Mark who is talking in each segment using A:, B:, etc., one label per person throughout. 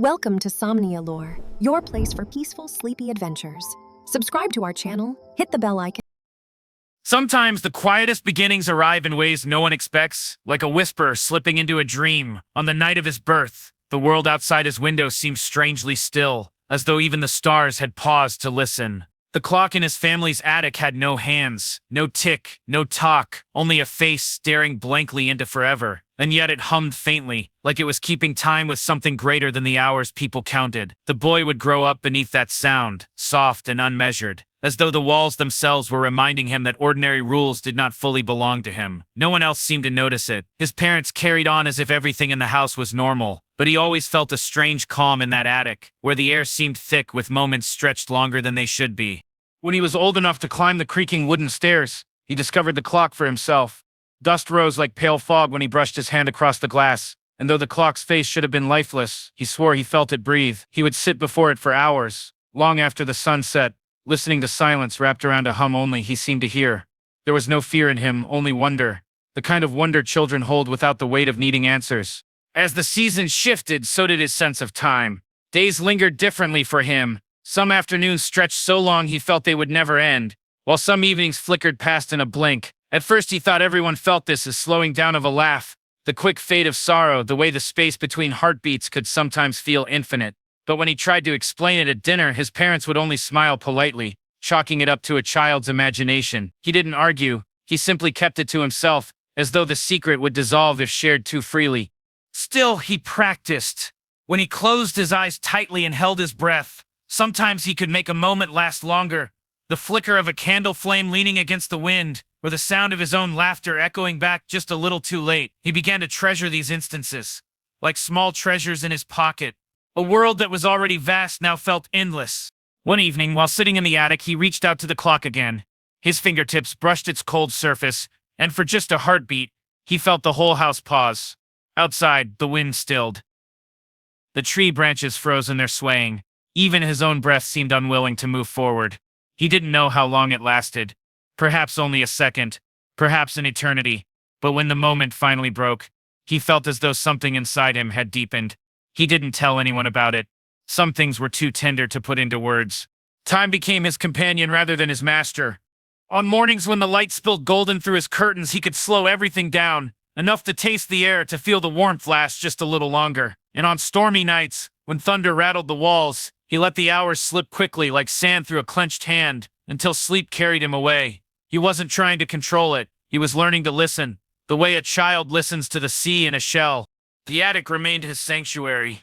A: Welcome to Somnia Lore, your place for peaceful, sleepy adventures. Subscribe to our channel, hit the bell icon.
B: Sometimes the quietest beginnings arrive in ways no one expects, like a whisper slipping into a dream. On the night of his birth, the world outside his window seemed strangely still, as though even the stars had paused to listen. The clock in his family's attic had no hands, no tick, no talk, only a face staring blankly into forever. And yet it hummed faintly, like it was keeping time with something greater than the hours people counted. The boy would grow up beneath that sound, soft and unmeasured, as though the walls themselves were reminding him that ordinary rules did not fully belong to him. No one else seemed to notice it. His parents carried on as if everything in the house was normal, but he always felt a strange calm in that attic, where the air seemed thick with moments stretched longer than they should be. When he was old enough to climb the creaking wooden stairs, he discovered the clock for himself. Dust rose like pale fog when he brushed his hand across the glass, and though the clock's face should have been lifeless, he swore he felt it breathe. He would sit before it for hours, long after the sun set, listening to silence wrapped around a hum only he seemed to hear. There was no fear in him, only wonder, the kind of wonder children hold without the weight of needing answers. As the seasons shifted, so did his sense of time. Days lingered differently for him. Some afternoons stretched so long he felt they would never end, while some evenings flickered past in a blink. At first he thought everyone felt this as slowing down of a laugh, the quick fade of sorrow, the way the space between heartbeats could sometimes feel infinite. But when he tried to explain it at dinner, his parents would only smile politely, chalking it up to a child's imagination. He didn't argue, he simply kept it to himself, as though the secret would dissolve if shared too freely. Still, he practiced. When he closed his eyes tightly and held his breath, sometimes he could make a moment last longer. The flicker of a candle flame leaning against the wind, or the sound of his own laughter echoing back just a little too late. He began to treasure these instances, like small treasures in his pocket. A world that was already vast now felt endless. One evening, while sitting in the attic, he reached out to the clock again. His fingertips brushed its cold surface, and for just a heartbeat, he felt the whole house pause. Outside, the wind stilled. The tree branches froze in their swaying. Even his own breath seemed unwilling to move forward. He didn't know how long it lasted. Perhaps only a second, perhaps an eternity. But when the moment finally broke, he felt as though something inside him had deepened. He didn't tell anyone about it. Some things were too tender to put into words. Time became his companion rather than his master. On mornings when the light spilled golden through his curtains, he could slow everything down, enough to taste the air, to feel the warmth last just a little longer. And on stormy nights, when thunder rattled the walls, he let the hours slip quickly like sand through a clenched hand, until sleep carried him away. He wasn't trying to control it. He was learning to listen, the way a child listens to the sea in a shell. The attic remained his sanctuary.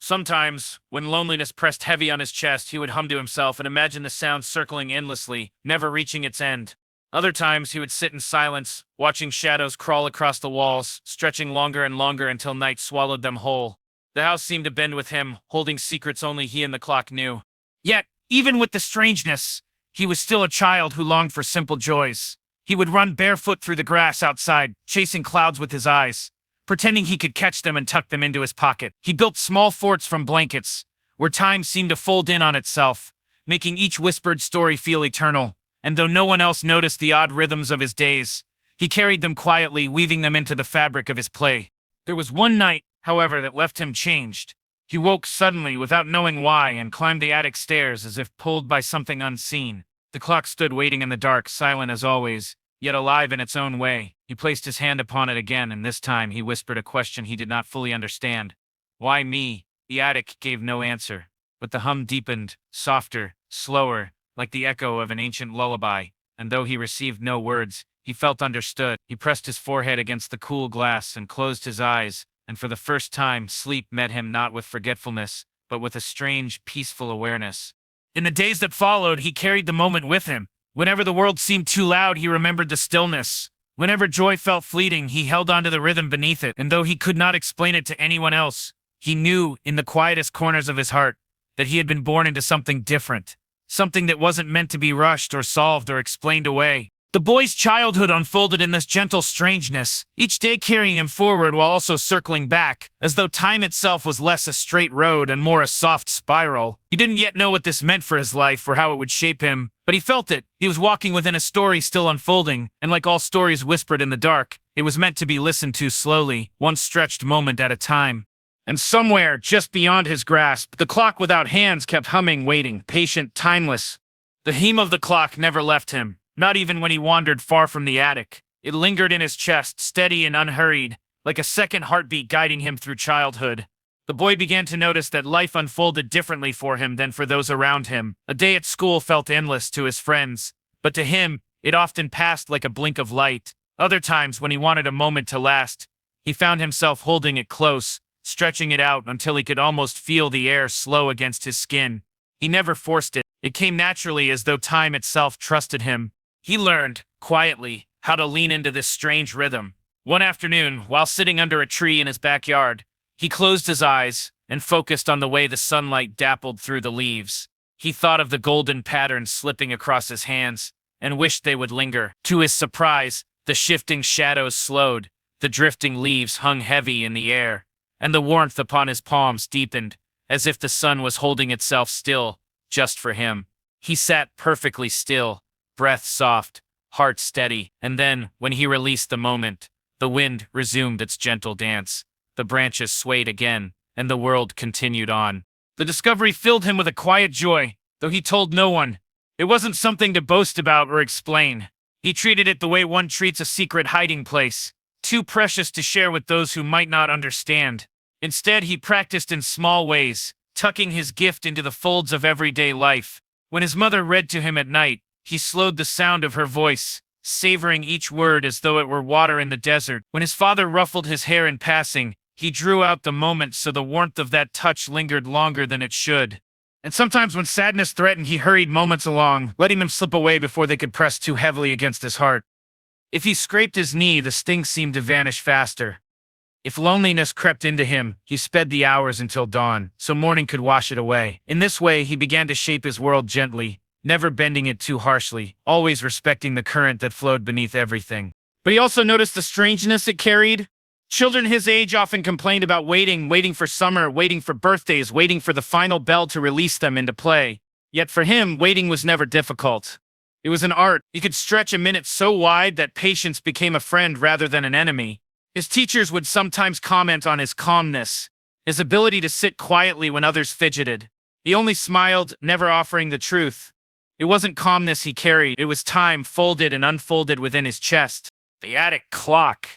B: Sometimes, when loneliness pressed heavy on his chest, he would hum to himself and imagine the sound circling endlessly, never reaching its end. Other times, he would sit in silence, watching shadows crawl across the walls, stretching longer and longer until night swallowed them whole. The house seemed to bend with him, holding secrets only he and the clock knew. Yet, even with the strangeness, he was still a child who longed for simple joys. He would run barefoot through the grass outside, chasing clouds with his eyes, pretending he could catch them and tuck them into his pocket. He built small forts from blankets, where time seemed to fold in on itself, making each whispered story feel eternal. And though no one else noticed the odd rhythms of his days, he carried them quietly, weaving them into the fabric of his play. There was one night, however, that left him changed. He woke suddenly without knowing why and climbed the attic stairs as if pulled by something unseen. The clock stood waiting in the dark, silent as always, yet alive in its own way. He placed his hand upon it again, and this time he whispered a question he did not fully understand. Why me? The attic gave no answer, but the hum deepened, softer, slower, like the echo of an ancient lullaby, and though he received no words, he felt understood. He pressed his forehead against the cool glass and closed his eyes, and for the first time, sleep met him not with forgetfulness, but with a strange, peaceful awareness. In the days that followed, he carried the moment with him. Whenever the world seemed too loud, he remembered the stillness. Whenever joy felt fleeting, he held onto the rhythm beneath it, and though he could not explain it to anyone else, he knew, in the quietest corners of his heart, that he had been born into something different, something that wasn't meant to be rushed or solved or explained away. The boy's childhood unfolded in this gentle strangeness, each day carrying him forward while also circling back, as though time itself was less a straight road and more a soft spiral. He didn't yet know what this meant for his life or how it would shape him, but he felt it. He was walking within a story still unfolding, and like all stories whispered in the dark, it was meant to be listened to slowly, one stretched moment at a time. And somewhere, just beyond his grasp, the clock without hands kept humming, waiting, patient, timeless. The hum of the clock never left him, not even when he wandered far from the attic. It lingered in his chest, steady and unhurried, like a second heartbeat guiding him through childhood. The boy began to notice that life unfolded differently for him than for those around him. A day at school felt endless to his friends, but to him, it often passed like a blink of light. Other times, when he wanted a moment to last, he found himself holding it close, stretching it out until he could almost feel the air slow against his skin. He never forced it. It came naturally, as though time itself trusted him. He learned, quietly, how to lean into this strange rhythm. One afternoon, while sitting under a tree in his backyard, he closed his eyes and focused on the way the sunlight dappled through the leaves. He thought of the golden pattern slipping across his hands and wished they would linger. To his surprise, the shifting shadows slowed, the drifting leaves hung heavy in the air, and the warmth upon his palms deepened, as if the sun was holding itself still, just for him. He sat perfectly still, breath soft, heart steady, and then, when he released the moment, the wind resumed its gentle dance. The branches swayed again, and the world continued on. The discovery filled him with a quiet joy, though he told no one. It wasn't something to boast about or explain. He treated it the way one treats a secret hiding place, too precious to share with those who might not understand. Instead, he practiced in small ways, tucking his gift into the folds of everyday life. When his mother read to him at night, he slowed the sound of her voice, savoring each word as though it were water in the desert. When his father ruffled his hair in passing, he drew out the moment so the warmth of that touch lingered longer than it should. And sometimes when sadness threatened, he hurried moments along, letting them slip away before they could press too heavily against his heart. If he scraped his knee, the sting seemed to vanish faster. If loneliness crept into him, he sped the hours until dawn, so morning could wash it away. In this way, he began to shape his world gently, never bending it too harshly, always respecting the current that flowed beneath everything. But he also noticed the strangeness it carried. Children his age often complained about waiting for summer, waiting for birthdays, waiting for the final bell to release them into play. Yet for him, waiting was never difficult. It was an art. He could stretch a minute so wide that patience became a friend rather than an enemy. His teachers would sometimes comment on his calmness, his ability to sit quietly when others fidgeted. He only smiled, never offering the truth. It wasn't calmness he carried, it was time folded and unfolded within his chest. The attic clock,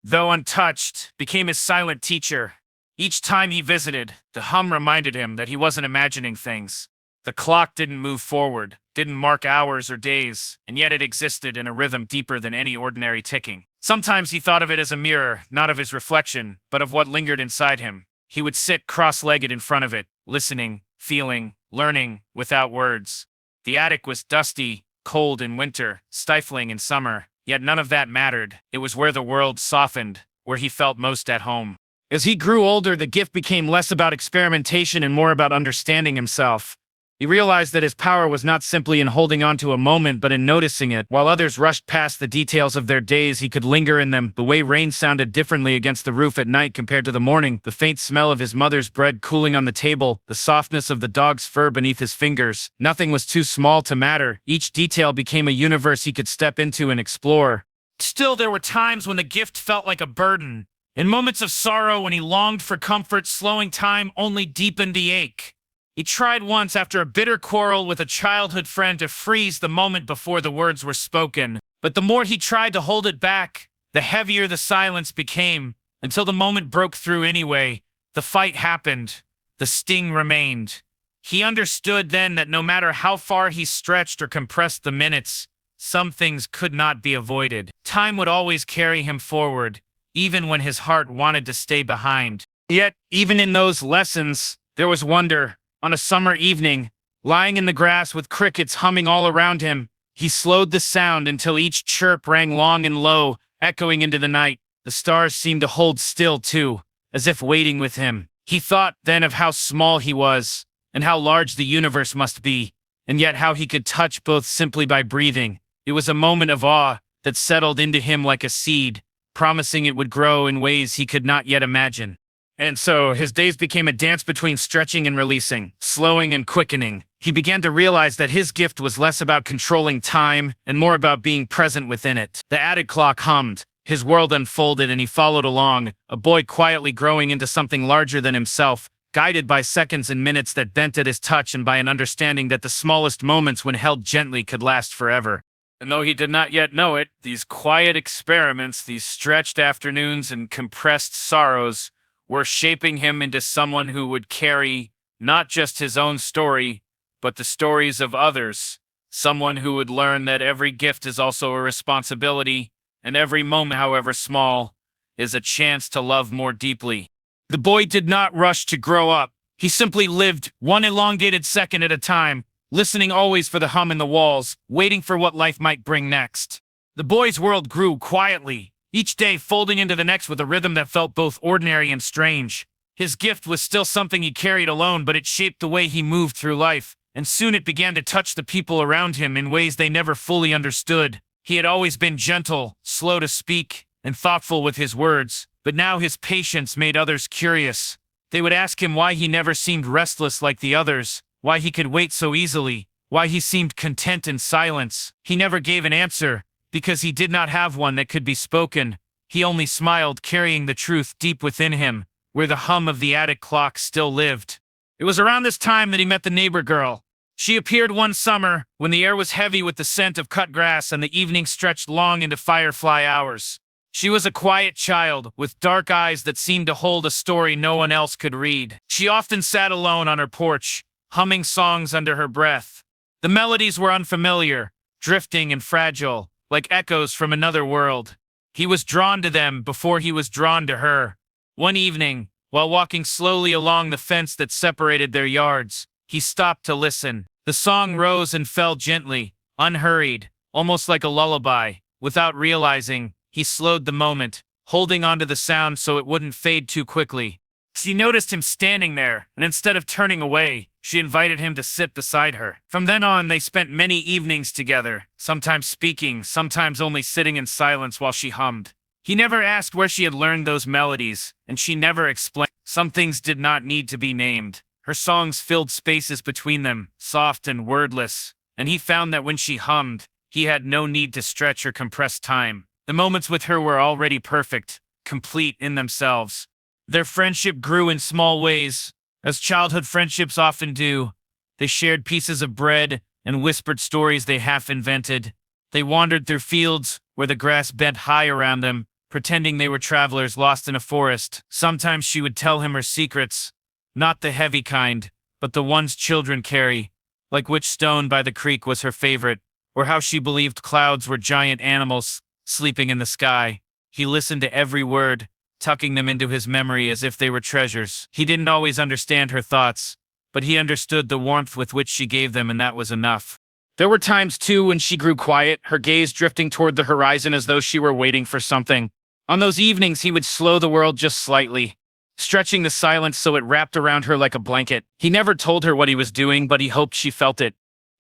B: though untouched, became his silent teacher. Each time he visited, the hum reminded him that he wasn't imagining things. The clock didn't move forward, didn't mark hours or days, and yet it existed in a rhythm deeper than any ordinary ticking. Sometimes he thought of it as a mirror, not of his reflection, but of what lingered inside him. He would sit cross-legged in front of it, listening, feeling, learning, without words. The attic was dusty, cold in winter, stifling in summer, yet none of that mattered. It was where the world softened, where he felt most at home. As he grew older, the gift became less about experimentation and more about understanding himself. He realized that his power was not simply in holding on to a moment, but in noticing it. While others rushed past the details of their days, he could linger in them. The way rain sounded differently against the roof at night compared to the morning, the faint smell of his mother's bread cooling on the table, the softness of the dog's fur beneath his fingers. Nothing was too small to matter. Each detail became a universe he could step into and explore. Still, there were times when the gift felt like a burden. In moments of sorrow, when he longed for comfort, slowing time only deepened the ache. He tried once, after a bitter quarrel with a childhood friend, to freeze the moment before the words were spoken. But the more he tried to hold it back, the heavier the silence became, until the moment broke through anyway. The fight happened. The sting remained. He understood then that no matter how far he stretched or compressed the minutes, some things could not be avoided. Time would always carry him forward, even when his heart wanted to stay behind. Yet, even in those lessons, there was wonder. On a summer evening, lying in the grass with crickets humming all around him, he slowed the sound until each chirp rang long and low, echoing into the night. The stars seemed to hold still, too, as if waiting with him. He thought then of how small he was, and how large the universe must be, and yet how he could touch both simply by breathing. It was a moment of awe that settled into him like a seed, promising it would grow in ways he could not yet imagine. And so, his days became a dance between stretching and releasing, slowing and quickening. He began to realize that his gift was less about controlling time and more about being present within it. The attic clock hummed, His world unfolded and he followed along, a boy quietly growing into something larger than himself, guided by seconds and minutes that bent at his touch and by an understanding that the smallest moments when held gently could last forever. And though he did not yet know it, these quiet experiments, these stretched afternoons and compressed sorrows, were shaping him into someone who would carry not just his own story, but the stories of others. Someone who would learn that every gift is also a responsibility, and every moment, however small, is a chance to love more deeply. The boy did not rush to grow up. He simply lived one elongated second at a time, listening always for the hum in the walls, waiting for what life might bring next. The boy's world grew quietly, each day folding into the next with a rhythm that felt both ordinary and strange. His gift was still something he carried alone, but it shaped the way he moved through life, and soon it began to touch the people around him in ways they never fully understood. He had always been gentle, slow to speak, and thoughtful with his words, but now his patience made others curious. They would ask him why he never seemed restless like the others, why he could wait so easily, why he seemed content in silence. He never gave an answer, because he did not have one that could be spoken. He only smiled, carrying the truth deep within him, where the hum of the attic clock still lived. It was around this time that he met the neighbor girl. She appeared one summer, when the air was heavy with the scent of cut grass and the evening stretched long into firefly hours. She was a quiet child, with dark eyes that seemed to hold a story no one else could read. She often sat alone on her porch, humming songs under her breath. The melodies were unfamiliar, drifting and fragile, like echoes from another world. He was drawn to them before he was drawn to her. One evening, while walking slowly along the fence that separated their yards, he stopped to listen. The song rose and fell gently, unhurried, almost like a lullaby. Without realizing, he slowed the moment, holding onto the sound so it wouldn't fade too quickly. She noticed him standing there, and instead of turning away, she invited him to sit beside her. From then on, they spent many evenings together, sometimes speaking, sometimes only sitting in silence while she hummed. He never asked where she had learned those melodies, and she never explained. Some things did not need to be named. Her songs filled spaces between them, soft and wordless, and he found that when she hummed, he had no need to stretch or compress time. The moments with her were already perfect, complete in themselves. Their friendship grew in small ways, as childhood friendships often do. They shared pieces of bread and whispered stories they half invented. They wandered through fields where the grass bent high around them, pretending they were travelers lost in a forest. Sometimes she would tell him her secrets, not the heavy kind, but the ones children carry, like which stone by the creek was her favorite, or how she believed clouds were giant animals sleeping in the sky. He listened to every word, tucking them into his memory as if they were treasures. He didn't always understand her thoughts, but he understood the warmth with which she gave them, and that was enough. There were times, too, when she grew quiet, her gaze drifting toward the horizon as though she were waiting for something. On those evenings, he would slow the world just slightly, stretching the silence so it wrapped around her like a blanket. He never told her what he was doing, but he hoped she felt it.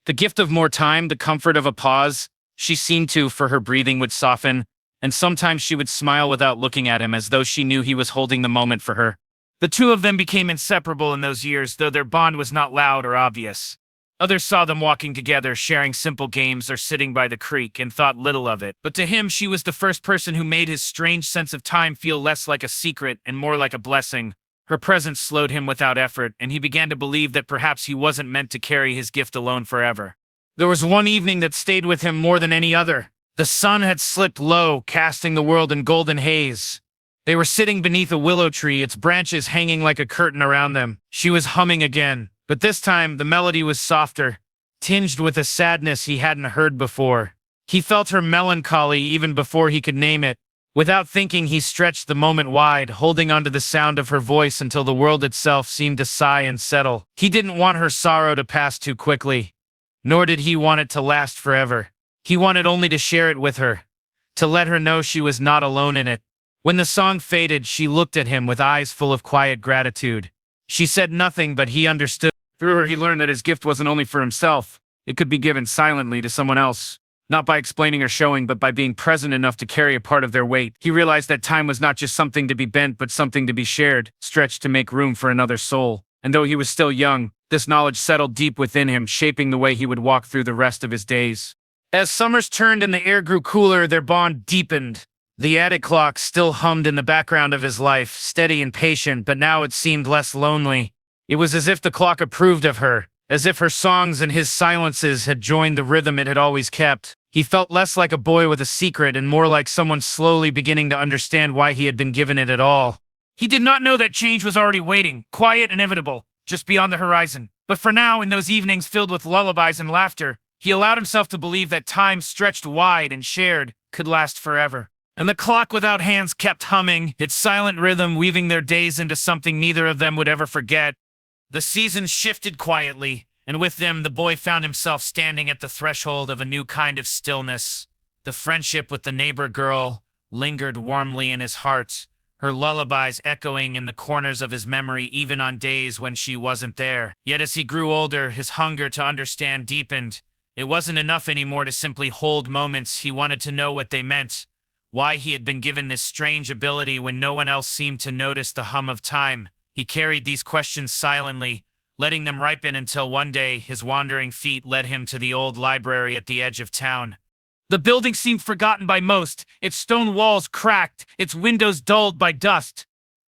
B: The gift of more time, the comfort of a pause. She seemed to, for her breathing would soften, and sometimes she would smile without looking at him as though she knew he was holding the moment for her. The two of them became inseparable in those years, though their bond was not loud or obvious. Others saw them walking together, sharing simple games or sitting by the creek, and thought little of it. But to him, she was the first person who made his strange sense of time feel less like a secret and more like a blessing. Her presence slowed him without effort, and he began to believe that perhaps he wasn't meant to carry his gift alone forever. There was one evening that stayed with him more than any other. The sun had slipped low, casting the world in golden haze. They were sitting beneath a willow tree, its branches hanging like a curtain around them. She was humming again, but this time the melody was softer, tinged with a sadness he hadn't heard before. He felt her melancholy even before he could name it. Without thinking, he stretched the moment wide, holding onto the sound of her voice until the world itself seemed to sigh and settle. He didn't want her sorrow to pass too quickly, nor did he want it to last forever. He wanted only to share it with her, to let her know she was not alone in it. When the song faded, she looked at him with eyes full of quiet gratitude. She said nothing, but he understood. Through her, he learned that his gift wasn't only for himself. It could be given silently to someone else, not by explaining or showing, but by being present enough to carry a part of their weight. He realized that time was not just something to be bent, but something to be shared, stretched to make room for another soul. And though he was still young, this knowledge settled deep within him, shaping the way he would walk through the rest of his days. As summers turned and the air grew cooler, their bond deepened. The attic clock still hummed in the background of his life, steady and patient, but now it seemed less lonely. It was as if the clock approved of her, as if her songs and his silences had joined the rhythm it had always kept. He felt less like a boy with a secret and more like someone slowly beginning to understand why he had been given it at all. He did not know that change was already waiting, quiet, inevitable, just beyond the horizon. But for now, in those evenings filled with lullabies and laughter, he allowed himself to believe that time stretched wide and shared could last forever. And the clock without hands kept humming, its silent rhythm weaving their days into something neither of them would ever forget. The seasons shifted quietly, and with them the boy found himself standing at the threshold of a new kind of stillness. The friendship with the neighbor girl lingered warmly in his heart, her lullabies echoing in the corners of his memory even on days when she wasn't there. Yet as he grew older, his hunger to understand deepened. It wasn't enough anymore to simply hold moments. He wanted to know what they meant, why he had been given this strange ability when no one else seemed to notice the hum of time. He carried these questions silently, letting them ripen until one day his wandering feet led him to the old library at the edge of town. The building seemed forgotten by most, its stone walls cracked, its windows dulled by dust.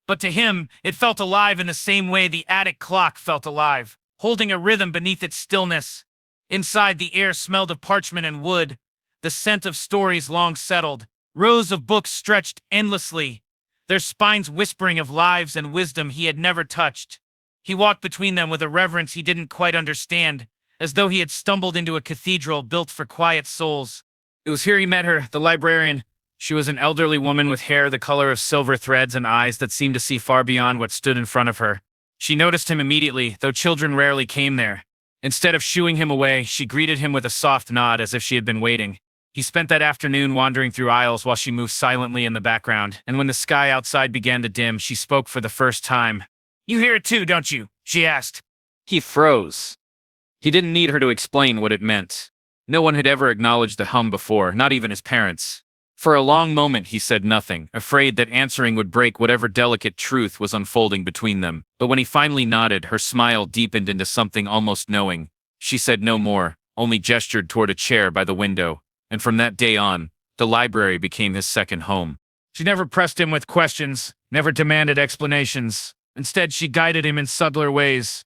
B: But to him, it felt alive in the same way the attic clock felt alive, holding a rhythm beneath its stillness. Inside, the air smelled of parchment and wood, the scent of stories long settled. Rows of books stretched endlessly, their spines whispering of lives and wisdom he had never touched. He walked between them with a reverence he didn't quite understand, as though he had stumbled into a cathedral built for quiet souls. It was here he met her, the librarian. She was an elderly woman with hair the color of silver threads and eyes that seemed to see far beyond what stood in front of her. She noticed him immediately, though children rarely came there. Instead of shooing him away, she greeted him with a soft nod as if she had been waiting. He spent that afternoon wandering through aisles while she moved silently in the background, and when the sky outside began to dim, she spoke for the first time. "You hear it too, don't you?" she asked. He froze. He didn't need her to explain what it meant. No one had ever acknowledged the hum before, not even his parents. For a long moment he said nothing, afraid that answering would break whatever delicate truth was unfolding between them. But when he finally nodded, her smile deepened into something almost knowing. She said no more, only gestured toward a chair by the window. And from that day on, the library became his second home. She never pressed him with questions, never demanded explanations. Instead, she guided him in subtler ways.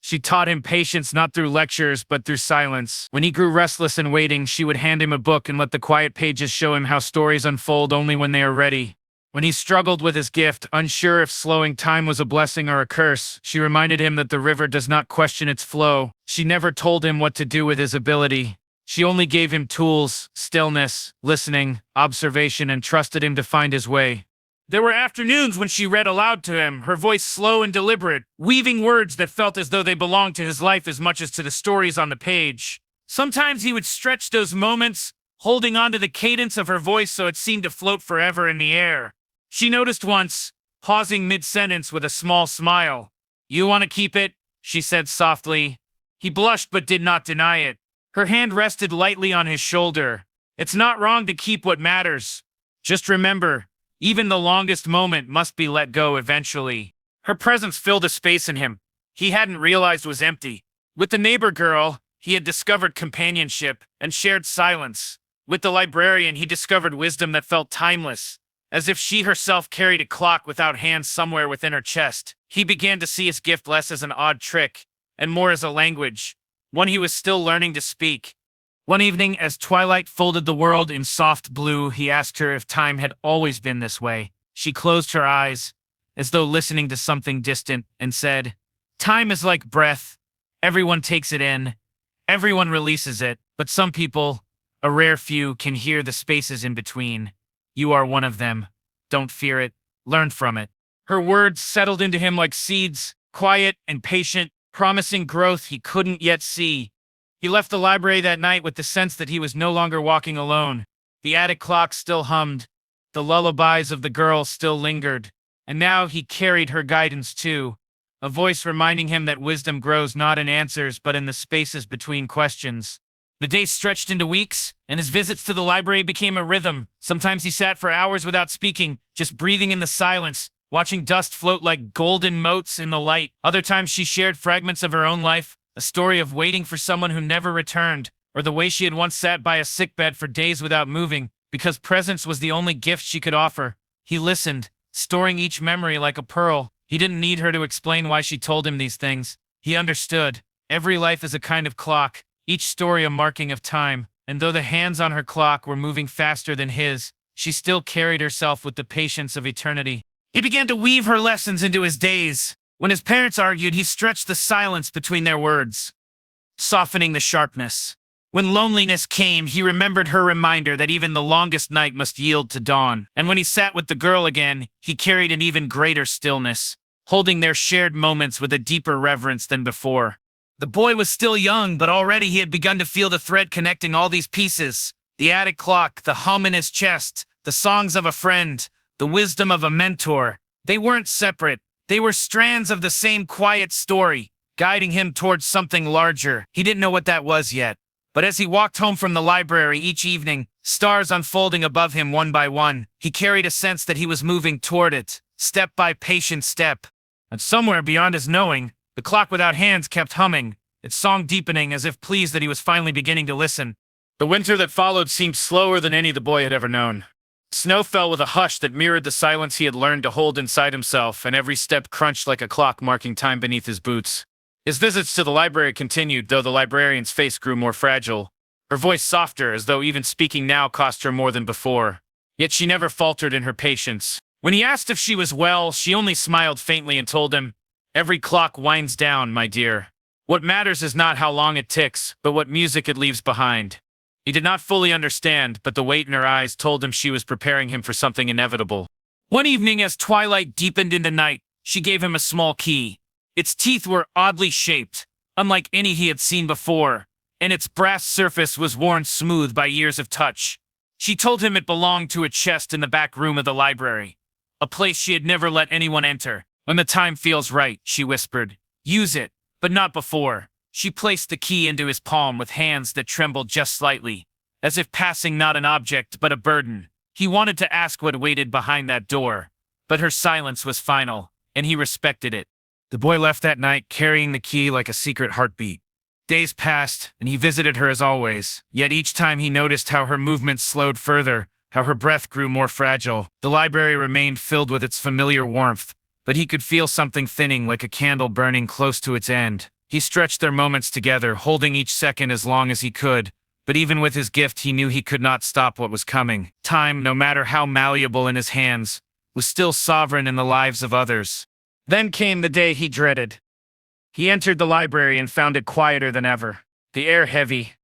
B: She taught him patience not through lectures, but through silence. When he grew restless and waiting, she would hand him a book and let the quiet pages show him how stories unfold only when they are ready. When he struggled with his gift, unsure if slowing time was a blessing or a curse, she reminded him that the river does not question its flow. She never told him what to do with his ability. She only gave him tools, stillness, listening, observation, and trusted him to find his way. There were afternoons when she read aloud to him, her voice slow and deliberate, weaving words that felt as though they belonged to his life as much as to the stories on the page. Sometimes he would stretch those moments, holding on to the cadence of her voice so it seemed to float forever in the air. She noticed once, pausing mid-sentence with a small smile. "You want to keep it?" she said softly. He blushed but did not deny it. Her hand rested lightly on his shoulder. "It's not wrong to keep what matters. Just remember, even the longest moment must be let go eventually." Her presence filled a space in him he hadn't realized was empty. With the neighbor girl, he had discovered companionship and shared silence. With the librarian, he discovered wisdom that felt timeless, as if she herself carried a clock without hands somewhere within her chest. He began to see his gift less as an odd trick and more as a language, one he was still learning to speak. One evening, as twilight folded the world in soft blue, he asked her if time had always been this way. She closed her eyes, as though listening to something distant, and said, "Time is like breath. Everyone takes it in. Everyone releases it. But some people, a rare few, can hear the spaces in between. You are one of them. Don't fear it. Learn from it." Her words settled into him like seeds, quiet and patient, promising growth he couldn't yet see. He left the library that night with the sense that he was no longer walking alone. The attic clock still hummed. The lullabies of the girl still lingered. And now he carried her guidance too, a voice reminding him that wisdom grows not in answers but in the spaces between questions. The days stretched into weeks, and his visits to the library became a rhythm. Sometimes he sat for hours without speaking, just breathing in the silence, watching dust float like golden motes in the light. Other times she shared fragments of her own life, a story of waiting for someone who never returned, or the way she had once sat by a sickbed for days without moving, because presence was the only gift she could offer. He listened, storing each memory like a pearl. He didn't need her to explain why she told him these things. He understood. Every life is a kind of clock, each story a marking of time, and though the hands on her clock were moving faster than his, she still carried herself with the patience of eternity. He began to weave her lessons into his days. When his parents argued, he stretched the silence between their words, softening the sharpness. When loneliness came, he remembered her reminder that even the longest night must yield to dawn. And when he sat with the girl again, he carried an even greater stillness, holding their shared moments with a deeper reverence than before. The boy was still young, but already he had begun to feel the thread connecting all these pieces. The attic clock, the hum in his chest, the songs of a friend, the wisdom of a mentor. They weren't separate. They were strands of the same quiet story, guiding him towards something larger. He didn't know what that was yet. But as he walked home from the library each evening, stars unfolding above him one by one, he carried a sense that he was moving toward it, step by patient step. And somewhere beyond his knowing, the clock without hands kept humming, its song deepening as if pleased that he was finally beginning to listen. The winter that followed seemed slower than any the boy had ever known. Snow fell with a hush that mirrored the silence he had learned to hold inside himself, and every step crunched like a clock marking time beneath his boots. His visits to the library continued, though the librarian's face grew more fragile, her voice softer, as though even speaking now cost her more than before. Yet she never faltered in her patience. When he asked if she was well, she only smiled faintly and told him, "Every clock winds down, my dear. What matters is not how long it ticks, but what music it leaves behind." He did not fully understand, but the weight in her eyes told him she was preparing him for something inevitable. One evening, as twilight deepened into night, she gave him a small key. Its teeth were oddly shaped, unlike any he had seen before, and its brass surface was worn smooth by years of touch. She told him it belonged to a chest in the back room of the library, a place she had never let anyone enter. "When the time feels right," she whispered, "use it, but not before." She placed the key into his palm with hands that trembled just slightly, as if passing not an object but a burden. He wanted to ask what waited behind that door, but her silence was final, and he respected it. The boy left that night carrying the key like a secret heartbeat. Days passed, and he visited her as always, yet each time he noticed how her movements slowed further, how her breath grew more fragile. The library remained filled with its familiar warmth, but he could feel something thinning like a candle burning close to its end. He stretched their moments together, holding each second as long as he could, but even with his gift he knew he could not stop what was coming. Time, no matter how malleable in his hands, was still sovereign in the lives of others. Then came the day he dreaded. He entered the library and found it quieter than ever, the air heavy,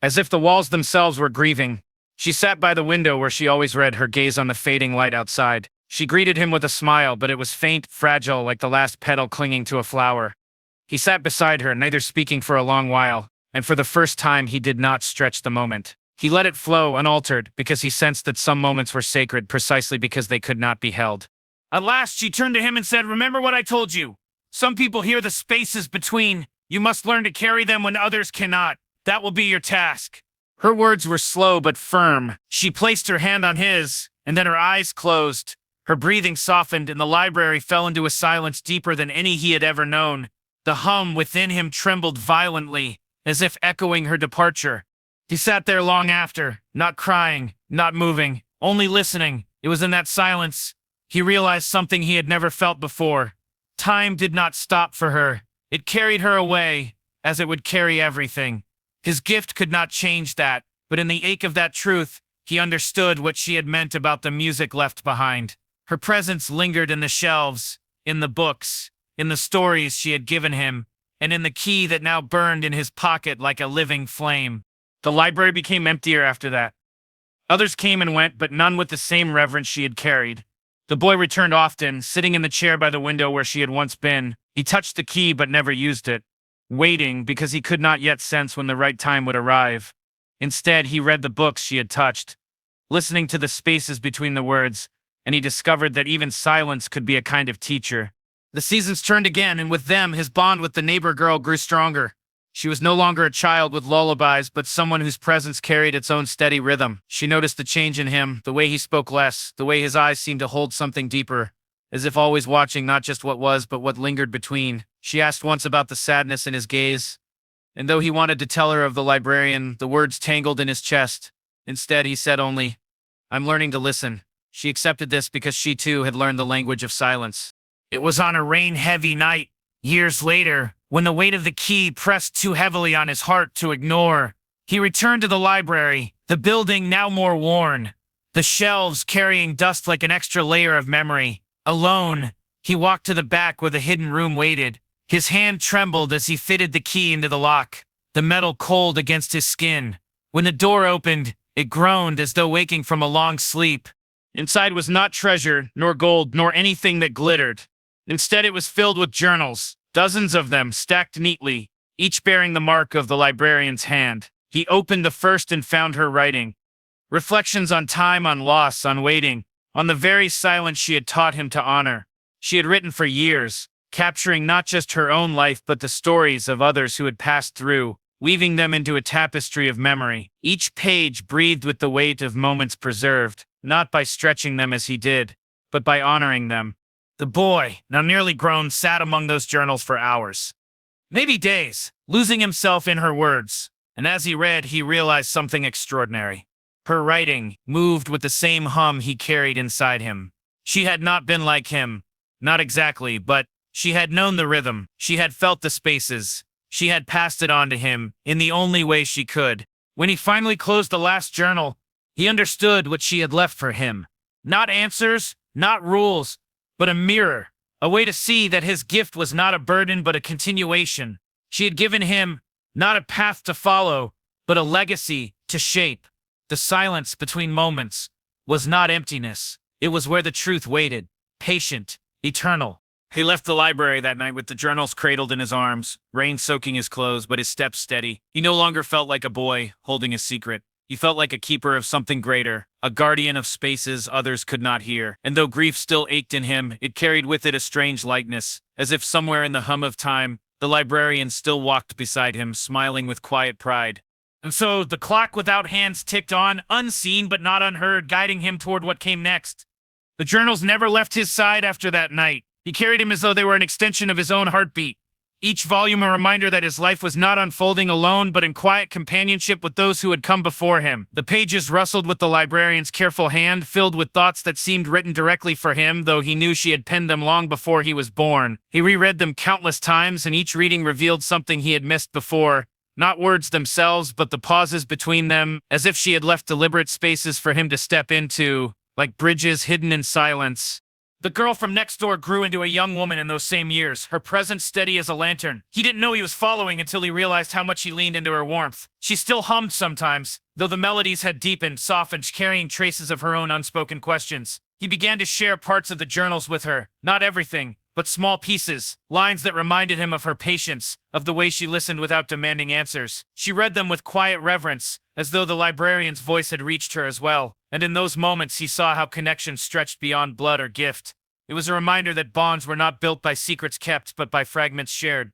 B: as if the walls themselves were grieving. She sat by the window where she always read, her gaze on the fading light outside. She greeted him with a smile, but it was faint, fragile, like the last petal clinging to a flower. He sat beside her, neither speaking for a long while, and for the first time he did not stretch the moment. He let it flow unaltered, because he sensed that some moments were sacred precisely because they could not be held. At last she turned to him and said, "Remember what I told you. Some people hear the spaces between. You must learn to carry them when others cannot. That will be your task." Her words were slow but firm. She placed her hand on his, and then her eyes closed. Her breathing softened, and the library fell into a silence deeper than any he had ever known. The hum within him trembled violently, as if echoing her departure. He sat there long after, not crying, not moving, only listening. It was in that silence he realized something he had never felt before. Time did not stop for her. It carried her away, as it would carry everything. His gift could not change that, but in the ache of that truth, he understood what she had meant about the music left behind. Her presence lingered in the shelves, in the books, in the stories she had given him, and in the key that now burned in his pocket like a living flame. The library became emptier after that. Others came and went, but none with the same reverence she had carried. The boy returned often, sitting in the chair by the window where she had once been. He touched the key but never used it, waiting because he could not yet sense when the right time would arrive. Instead, he read the books she had touched, listening to the spaces between the words, and he discovered that even silence could be a kind of teacher. The seasons turned again, and with them, his bond with the neighbor girl grew stronger. She was no longer a child with lullabies, but someone whose presence carried its own steady rhythm. She noticed the change in him, the way he spoke less, the way his eyes seemed to hold something deeper, as if always watching not just what was, but what lingered between. She asked once about the sadness in his gaze, and though he wanted to tell her of the librarian, the words tangled in his chest. Instead, he said only, I'm learning to listen. She accepted this because she too had learned the language of silence. It was on a rain-heavy night, years later, when the weight of the key pressed too heavily on his heart to ignore. He returned to the library, the building now more worn, the shelves carrying dust like an extra layer of memory. Alone, he walked to the back where the hidden room waited. His hand trembled as he fitted the key into the lock, the metal cold against his skin. When the door opened, it groaned as though waking from a long sleep. Inside was not treasure, nor gold, nor anything that glittered. Instead, it was filled with journals, dozens of them stacked neatly, each bearing the mark of the librarian's hand. He opened the first and found her writing. Reflections on time, on loss, on waiting, on the very silence she had taught him to honor. She had written for years, capturing not just her own life but the stories of others who had passed through, weaving them into a tapestry of memory. Each page breathed with the weight of moments preserved, not by stretching them as he did, but by honoring them. The boy, now nearly grown, sat among those journals for hours, maybe days, losing himself in her words. And as he read, he realized something extraordinary. Her writing moved with the same hum he carried inside him. She had not been like him, not exactly, but she had known the rhythm. She had felt the spaces. She had passed it on to him in the only way she could. When he finally closed the last journal, he understood what she had left for him. Not answers, not rules, but a mirror, a way to see that his gift was not a burden but a continuation. She had given him not a path to follow, but a legacy to shape. The silence between moments was not emptiness. It was where the truth waited, patient, eternal. He left the library that night with the journals cradled in his arms, rain soaking his clothes, but his steps steady. He no longer felt like a boy holding a secret. He felt like a keeper of something greater, a guardian of spaces others could not hear. And though grief still ached in him, it carried with it a strange lightness, as if somewhere in the hum of time, the librarian still walked beside him, smiling with quiet pride. And so the clock without hands ticked on, unseen but not unheard, guiding him toward what came next. The journals never left his side after that night. He carried him as though they were an extension of his own heartbeat. Each volume a reminder that his life was not unfolding alone, but in quiet companionship with those who had come before him. The pages rustled with the librarian's careful hand, filled with thoughts that seemed written directly for him, though he knew she had penned them long before he was born. He reread them countless times, and each reading revealed something he had missed before. Not words themselves, but the pauses between them, as if she had left deliberate spaces for him to step into, like bridges hidden in silence. The girl from next door grew into a young woman in those same years, her presence steady as a lantern. He didn't know he was following until he realized how much she leaned into her warmth. She still hummed sometimes, though the melodies had deepened, softened, carrying traces of her own unspoken questions. He began to share parts of the journals with her, not everything, but small pieces, lines that reminded him of her patience, of the way she listened without demanding answers. She read them with quiet reverence, as though the librarian's voice had reached her as well. And in those moments he saw how connection stretched beyond blood or gift. It was a reminder that bonds were not built by secrets kept, but by fragments shared.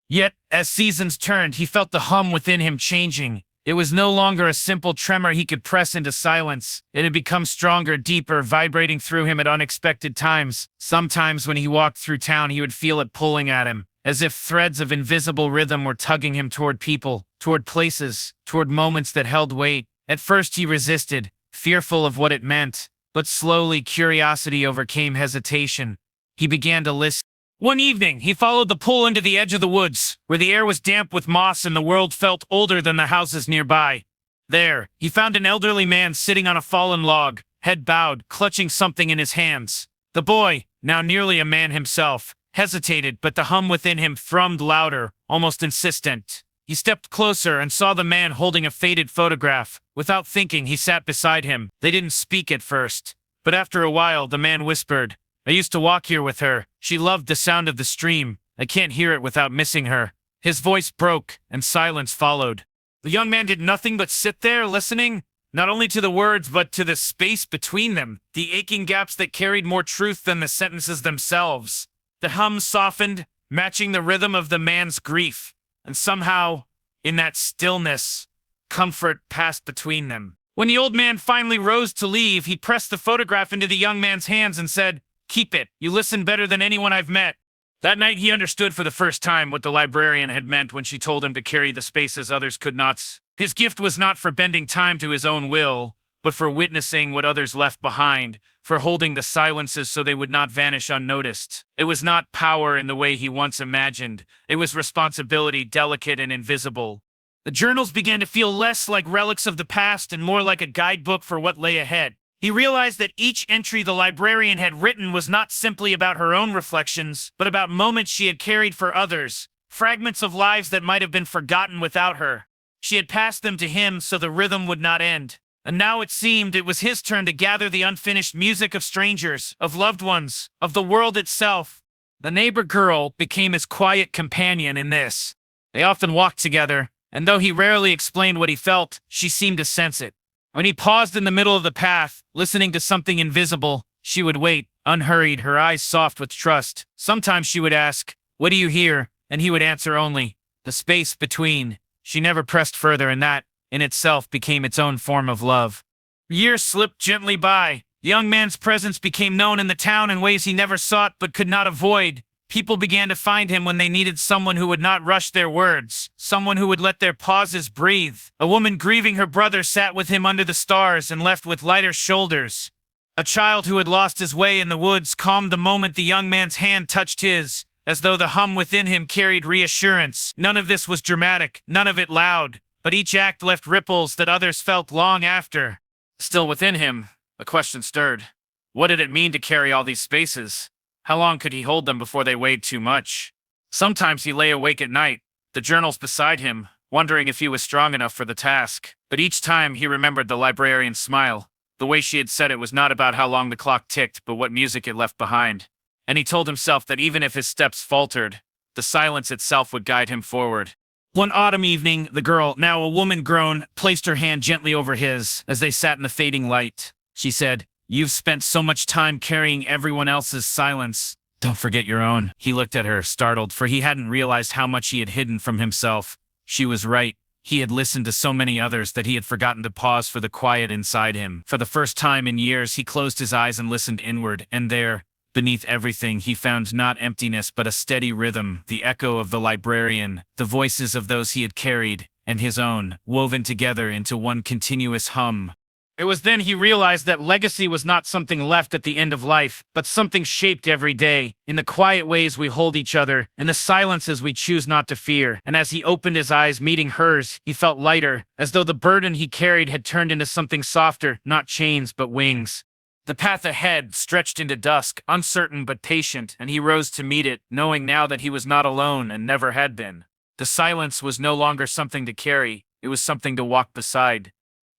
B: Yet, as seasons turned, he felt the hum within him changing. It was no longer a simple tremor he could press into silence. It had become stronger, deeper, vibrating through him at unexpected times. Sometimes when he walked through town, he would feel it pulling at him, as if threads of invisible rhythm were tugging him toward people, toward places, toward moments that held weight. At first he resisted, fearful of what it meant, but slowly curiosity overcame hesitation. He began to listen. One evening, he followed the pull into the edge of the woods, where the air was damp with moss and the world felt older than the houses nearby. There, he found an elderly man sitting on a fallen log, head bowed, clutching something in his hands. The boy, now nearly a man himself, hesitated, but the hum within him thrummed louder, almost insistent. He stepped closer and saw the man holding a faded photograph. Without thinking, he sat beside him. They didn't speak at first, but after a while, the man whispered, "I used to walk here with her. She loved the sound of the stream. I can't hear it without missing her." His voice broke, and silence followed. The young man did nothing but sit there, listening, not only to the words, but to the space between them, the aching gaps that carried more truth than the sentences themselves. The hum softened, matching the rhythm of the man's grief, and somehow, in that stillness, comfort passed between them. When the old man finally rose to leave, he pressed the photograph into the young man's hands and said, "Keep it. You listen better than anyone I've met." That night he understood for the first time what the librarian had meant when she told him to carry the spaces others could not. His gift was not for bending time to his own will, but for witnessing what others left behind, for holding the silences so they would not vanish unnoticed. It was not power in the way he once imagined. It was responsibility, delicate and invisible. The journals began to feel less like relics of the past and more like a guidebook for what lay ahead. He realized that each entry the librarian had written was not simply about her own reflections, but about moments she had carried for others, fragments of lives that might have been forgotten without her. She had passed them to him so the rhythm would not end. And now it seemed it was his turn to gather the unfinished music of strangers, of loved ones, of the world itself. The neighbor girl became his quiet companion in this. They often walked together, and though he rarely explained what he felt, she seemed to sense it. When he paused in the middle of the path, listening to something invisible, she would wait, unhurried, her eyes soft with trust. Sometimes she would ask, "What do you hear?" And he would answer only, "The space between." She never pressed further, and that, in itself, became its own form of love. Years slipped gently by. The young man's presence became known in the town in ways he never sought but could not avoid. People began to find him when they needed someone who would not rush their words, someone who would let their pauses breathe. A woman grieving her brother sat with him under the stars and left with lighter shoulders. A child who had lost his way in the woods calmed the moment the young man's hand touched his, as though the hum within him carried reassurance. None of this was dramatic, none of it loud, but each act left ripples that others felt long after. Still within him, a question stirred. What did it mean to carry all these spaces? How long could he hold them before they weighed too much? Sometimes he lay awake at night, the journals beside him, wondering if he was strong enough for the task. But each time he remembered the librarian's smile. The way she had said it was not about how long the clock ticked, but what music it left behind. And he told himself that even if his steps faltered, the silence itself would guide him forward. One autumn evening, the girl, now a woman grown, placed her hand gently over his as they sat in the fading light. She said, "You've spent so much time carrying everyone else's silence. Don't forget your own." He looked at her, startled, for he hadn't realized how much he had hidden from himself. She was right. He had listened to so many others that he had forgotten to pause for the quiet inside him. For the first time in years, he closed his eyes and listened inward, and there, beneath everything, he found not emptiness but a steady rhythm, the echo of the librarian, the voices of those he had carried, and his own, woven together into one continuous hum. It was then he realized that legacy was not something left at the end of life, but something shaped every day, in the quiet ways we hold each other, in the silences we choose not to fear. And as he opened his eyes, meeting hers, he felt lighter, as though the burden he carried had turned into something softer, not chains but wings. The path ahead stretched into dusk, uncertain but patient, and he rose to meet it, knowing now that he was not alone and never had been. The silence was no longer something to carry, it was something to walk beside.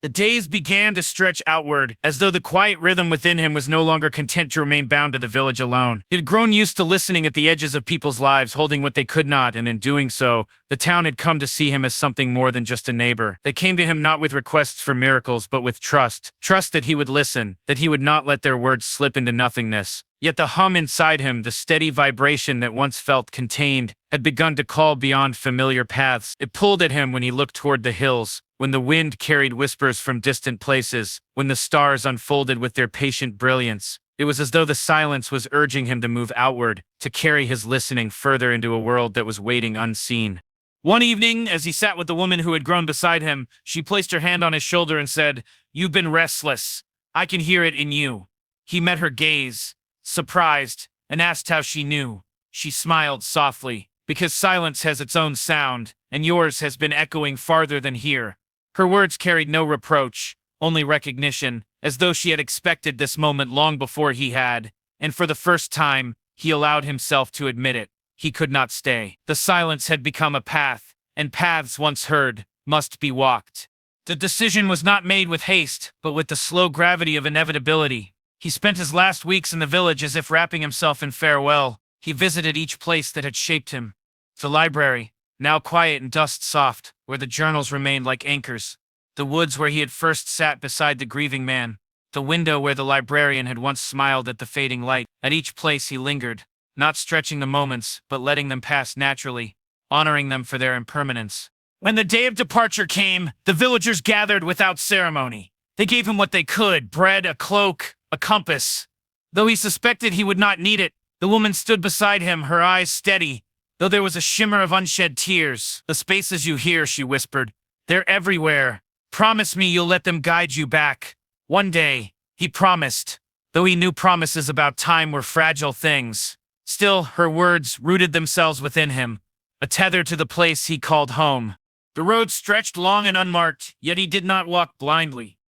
B: The days began to stretch outward, as though the quiet rhythm within him was no longer content to remain bound to the village alone. He had grown used to listening at the edges of people's lives, holding what they could not, and in doing so, the town had come to see him as something more than just a neighbor. They came to him not with requests for miracles, but with trust. Trust that he would listen, that he would not let their words slip into nothingness. Yet the hum inside him, the steady vibration that once felt contained, had begun to call beyond familiar paths. It pulled at him when he looked toward the hills, when the wind carried whispers from distant places, when the stars unfolded with their patient brilliance. It was as though the silence was urging him to move outward, to carry his listening further into a world that was waiting unseen. One evening, as he sat with the woman who had grown beside him, she placed her hand on his shoulder and said, "You've been restless. I can hear it in you." He met her gaze, surprised, and asked how she knew. She smiled softly, "Because silence has its own sound, and yours has been echoing farther than here." Her words carried no reproach, only recognition, as though she had expected this moment long before he had, and for the first time, he allowed himself to admit it. He could not stay. The silence had become a path, and paths once heard must be walked. The decision was not made with haste, but with the slow gravity of inevitability. He spent his last weeks in the village as if wrapping himself in farewell. He visited each place that had shaped him. The library, now quiet and dust soft, where the journals remained like anchors. The woods where he had first sat beside the grieving man. The window where the librarian had once smiled at the fading light. At each place he lingered, not stretching the moments, but letting them pass naturally, honoring them for their impermanence. When the day of departure came, the villagers gathered without ceremony. They gave him what they could: bread, a cloak, a compass. Though he suspected he would not need it, the woman stood beside him, her eyes steady, though there was a shimmer of unshed tears. "The spaces you hear," she whispered, "they're everywhere. Promise me you'll let them guide you back. One day, he promised, though he knew promises about time were fragile things. Still, her words rooted themselves within him, a tether to the place he called home. The road stretched long and unmarked, yet he did not walk blindly.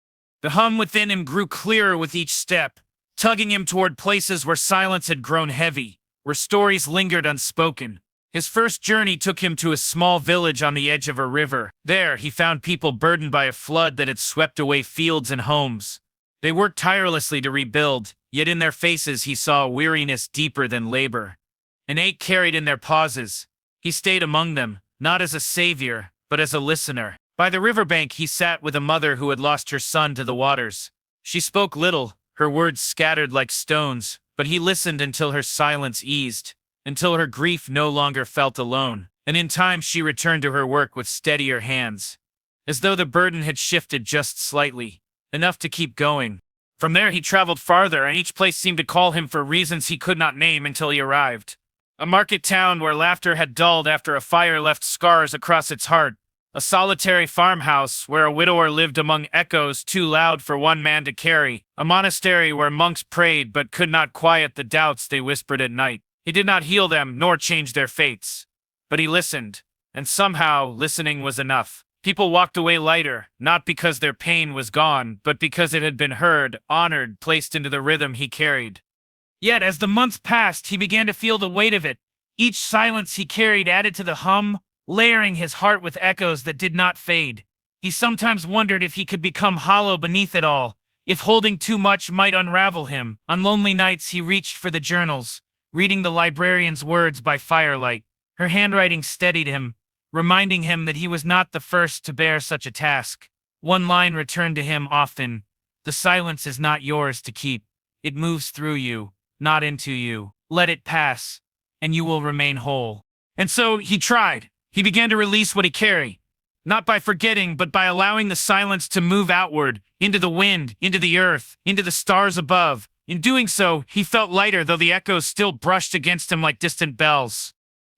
B: The hum within him grew clearer with each step, tugging him toward places where silence had grown heavy, where stories lingered unspoken. His first journey took him to a small village on the edge of a river. There, he found people burdened by a flood that had swept away fields and homes. They worked tirelessly to rebuild, yet in their faces he saw a weariness deeper than labor. An ache carried in their pauses. He stayed among them, not as a savior, but as a listener. By the riverbank he sat with a mother who had lost her son to the waters. She spoke little, her words scattered like stones, but he listened until her silence eased, until her grief no longer felt alone, and in time she returned to her work with steadier hands, as though the burden had shifted just slightly, enough to keep going. From there he traveled farther, and each place seemed to call him for reasons he could not name until he arrived. A market town where laughter had dulled after a fire left scars across its heart. A solitary farmhouse where a widower lived among echoes too loud for one man to carry. A monastery where monks prayed but could not quiet the doubts they whispered at night. He did not heal them nor change their fates. But he listened, and somehow listening was enough. People walked away lighter, not because their pain was gone, but because it had been heard, honored, placed into the rhythm he carried. Yet as the months passed, he began to feel the weight of it. Each silence he carried added to the hum, layering his heart with echoes that did not fade. He sometimes wondered if he could become hollow beneath it all, if holding too much might unravel him. On lonely nights he reached for the journals, reading the librarian's words by firelight. Her handwriting steadied him, reminding him that he was not the first to bear such a task. One line returned to him often: "The silence is not yours to keep. It moves through you, not into you. Let it pass, and you will remain whole." And so he tried. He began to release what he carried, not by forgetting, but by allowing the silence to move outward, into the wind, into the earth, into the stars above. In doing so, he felt lighter, though the echoes still brushed against him like distant bells.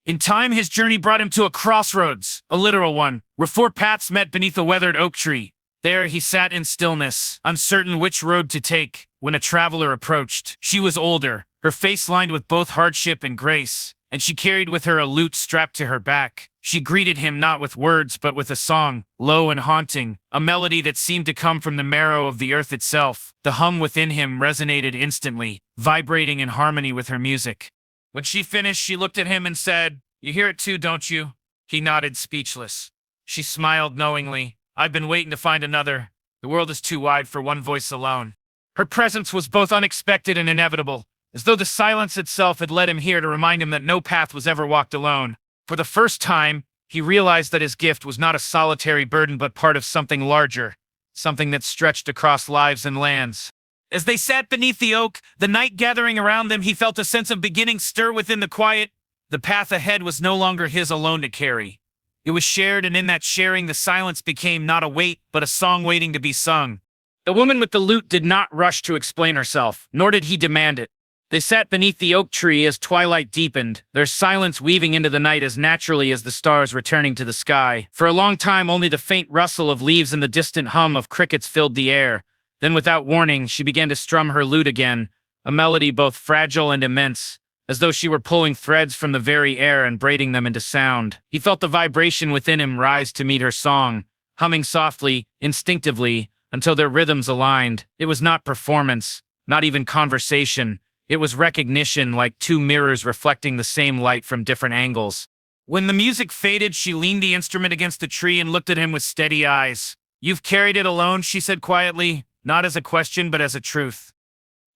B: In time, his journey brought him to a crossroads, a literal one, where four paths met beneath a weathered oak tree. There he sat in stillness, uncertain which road to take, when a traveler approached. She was older, her face lined with both hardship and grace, and she carried with her a lute strapped to her back. She greeted him not with words, but with a song, low and haunting, a melody that seemed to come from the marrow of the earth itself. The hum within him resonated instantly, vibrating in harmony with her music. When she finished, she looked at him and said, "You hear it too, don't you?" He nodded, speechless. She smiled knowingly. "I've been waiting to find another. The world is too wide for one voice alone." Her presence was both unexpected and inevitable, as though the silence itself had led him here to remind him that no path was ever walked alone. For the first time, he realized that his gift was not a solitary burden but part of something larger, something that stretched across lives and lands. As they sat beneath the oak, the night gathering around them, he felt a sense of beginning stir within the quiet. The path ahead was no longer his alone to carry. It was shared, and in that sharing, the silence became not a weight, but a song waiting to be sung. The woman with the lute did not rush to explain herself, nor did he demand it. They sat beneath the oak tree as twilight deepened, their silence weaving into the night as naturally as the stars returning to the sky. For a long time, only the faint rustle of leaves and the distant hum of crickets filled the air. Then, without warning, she began to strum her lute again, a melody both fragile and immense, as though she were pulling threads from the very air and braiding them into sound. He felt the vibration within him rise to meet her song, humming softly, instinctively, until their rhythms aligned. It was not performance, not even conversation. It was recognition, like two mirrors reflecting the same light from different angles. When the music faded, she leaned the instrument against the tree and looked at him with steady eyes. "You've carried it alone," she said quietly, not as a question, but as a truth.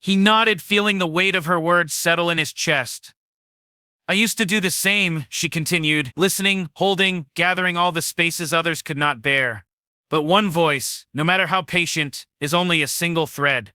B: He nodded, feeling the weight of her words settle in his chest. "I used to do the same," she continued, listening, holding, gathering all the spaces others could not bear. "But one voice, no matter how patient, is only a single thread.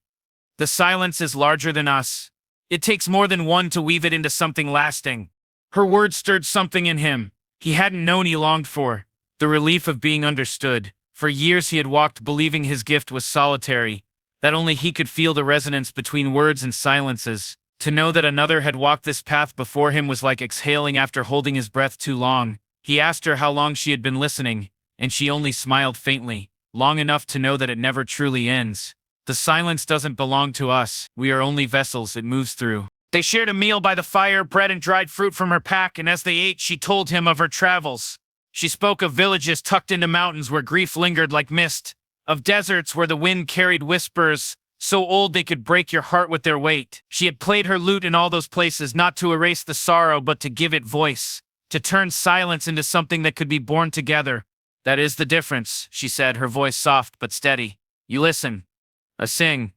B: The silence is larger than us. It takes more than one to weave it into something lasting." Her words stirred something in him he hadn't known he longed for, the relief of being understood. For years he had walked believing his gift was solitary, that only he could feel the resonance between words and silences. To know that another had walked this path before him was like exhaling after holding his breath too long. He asked her how long she had been listening, and she only smiled faintly, long enough to know that it never truly ends. The silence doesn't belong to us. We are only vessels it moves through. They shared a meal by the fire, bread and dried fruit from her pack, and as they ate, she told him of her travels. She spoke of villages tucked into mountains where grief lingered like mist, of deserts where the wind carried whispers, so old they could break your heart with their weight. She had played her lute in all those places, not to erase the sorrow, but to give it voice, to turn silence into something that could be born together. That is the difference, she said, her voice soft but steady. You listen, I sing,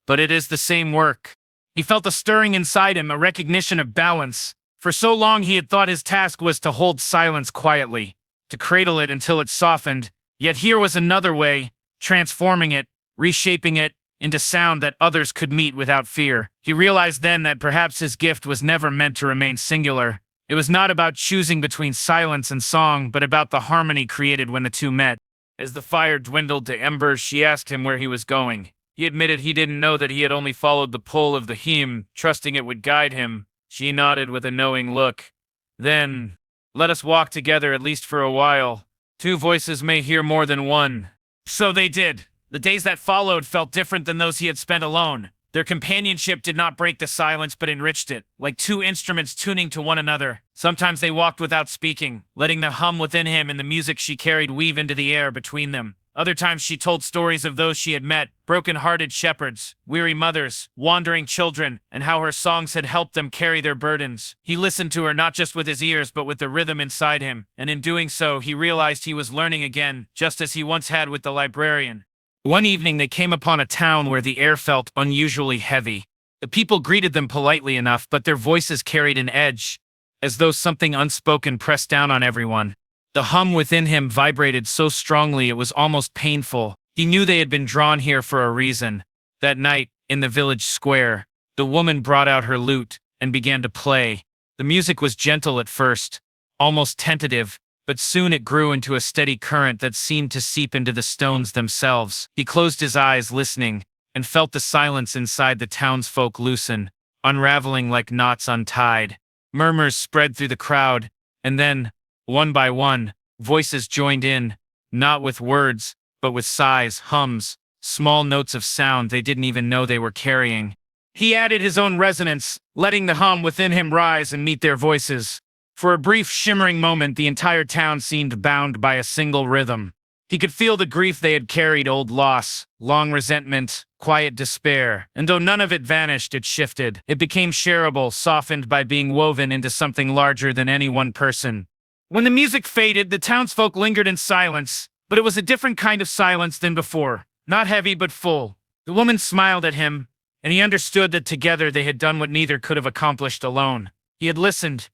B: but it is the same work. He felt a stirring inside him, a recognition of balance. For so long he had thought his task was to hold silence quietly, to cradle it until it softened, yet here was another way, transforming it, reshaping it into sound that others could meet without fear. He realized then that perhaps his gift was never meant to remain singular. It was not about choosing between silence and song, but about the harmony created when the two met. As the fire dwindled to embers, she asked him where he was going. He admitted he didn't know, that he had only followed the pull of the hymn, trusting it would guide him. She nodded with a knowing look. Then, let us walk together at least for a while. Two voices may hear more than one. So they did. The days that followed felt different than those he had spent alone. Their companionship did not break the silence, but enriched it, like two instruments tuning to one another. Sometimes they walked without speaking, letting the hum within him and the music she carried weave into the air between them. Other times she told stories of those she had met, broken-hearted shepherds, weary mothers, wandering children, and how her songs had helped them carry their burdens. He listened to her not just with his ears, but with the rhythm inside him, and in doing so, he realized he was learning again, just as he once had with the librarian. One evening they came upon a town where the air felt unusually heavy. The people greeted them politely enough, but their voices carried an edge, as though something unspoken pressed down on everyone. The hum within him vibrated so strongly it was almost painful. He knew they had been drawn here for a reason. That night, in the village square, the woman brought out her lute and began to play. The music was gentle at first, almost tentative, but soon it grew into a steady current that seemed to seep into the stones themselves. He closed his eyes, listening, and felt the silence inside the townsfolk loosen, unraveling like knots untied. Murmurs spread through the crowd, and then, one by one, voices joined in, not with words, but with sighs, hums, small notes of sound they didn't even know they were carrying. He added his own resonance, letting the hum within him rise and meet their voices. For a brief, shimmering moment, the entire town seemed bound by a single rhythm. He could feel the grief they had carried, old loss, long resentment, quiet despair, and though none of it vanished, it shifted. It became shareable, softened by being woven into something larger than any one person. When the music faded, the townsfolk lingered in silence, but it was a different kind of silence than before. Not heavy, but full. The woman smiled at him, and he understood that together they had done what neither could have accomplished alone. He had listened.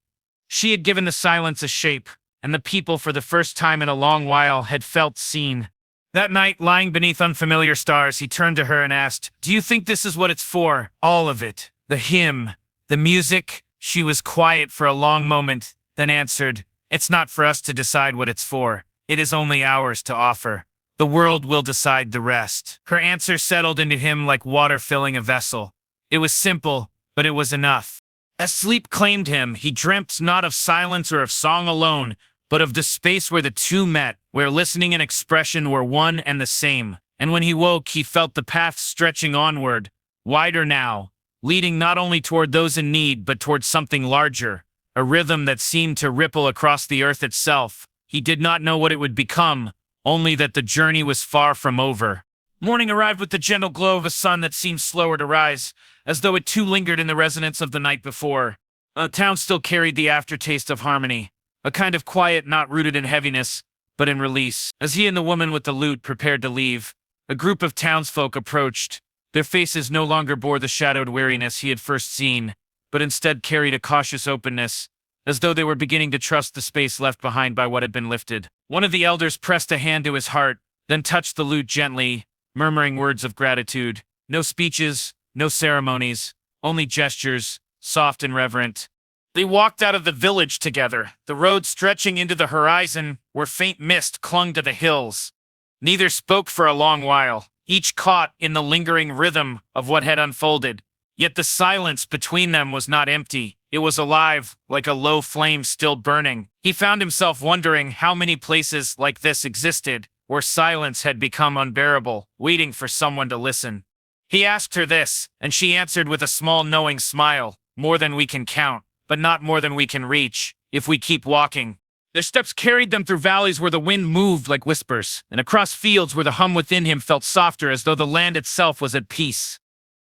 B: She had given the silence a shape, and the people, for the first time in a long while, had felt seen. That night, lying beneath unfamiliar stars, he turned to her and asked, "Do you think this is what it's for? All of it? The hymn? The music?" She was quiet for a long moment, then answered, "It's not for us to decide what it's for. It is only ours to offer. The world will decide the rest." Her answer settled into him like water filling a vessel. It was simple, but it was enough. As sleep claimed him, he dreamt not of silence or of song alone, but of the space where the two met, where listening and expression were one and the same. And when he woke, he felt the path stretching onward, wider now, leading not only toward those in need, but toward something larger, a rhythm that seemed to ripple across the earth itself. He did not know what it would become, only that the journey was far from over. Morning arrived with the gentle glow of a sun that seemed slower to rise, as though it too lingered in the resonance of the night before. The town still carried the aftertaste of harmony, a kind of quiet not rooted in heaviness, but in release. As he and the woman with the lute prepared to leave, a group of townsfolk approached. Their faces no longer bore the shadowed weariness he had first seen, but instead carried a cautious openness, as though they were beginning to trust the space left behind by what had been lifted. One of the elders pressed a hand to his heart, then touched the lute gently, murmuring words of gratitude. No speeches, no ceremonies, only gestures, soft and reverent. They walked out of the village together, the road stretching into the horizon where faint mist clung to the hills. Neither spoke for a long while, each caught in the lingering rhythm of what had unfolded. Yet the silence between them was not empty. It was alive, like a low flame still burning. He found himself wondering how many places like this existed, or silence had become unbearable, waiting for someone to listen. He asked her this, and she answered with a small knowing smile, more than we can count, but not more than we can reach, if we keep walking. Their steps carried them through valleys where the wind moved like whispers, and across fields where the hum within him felt softer as though the land itself was at peace.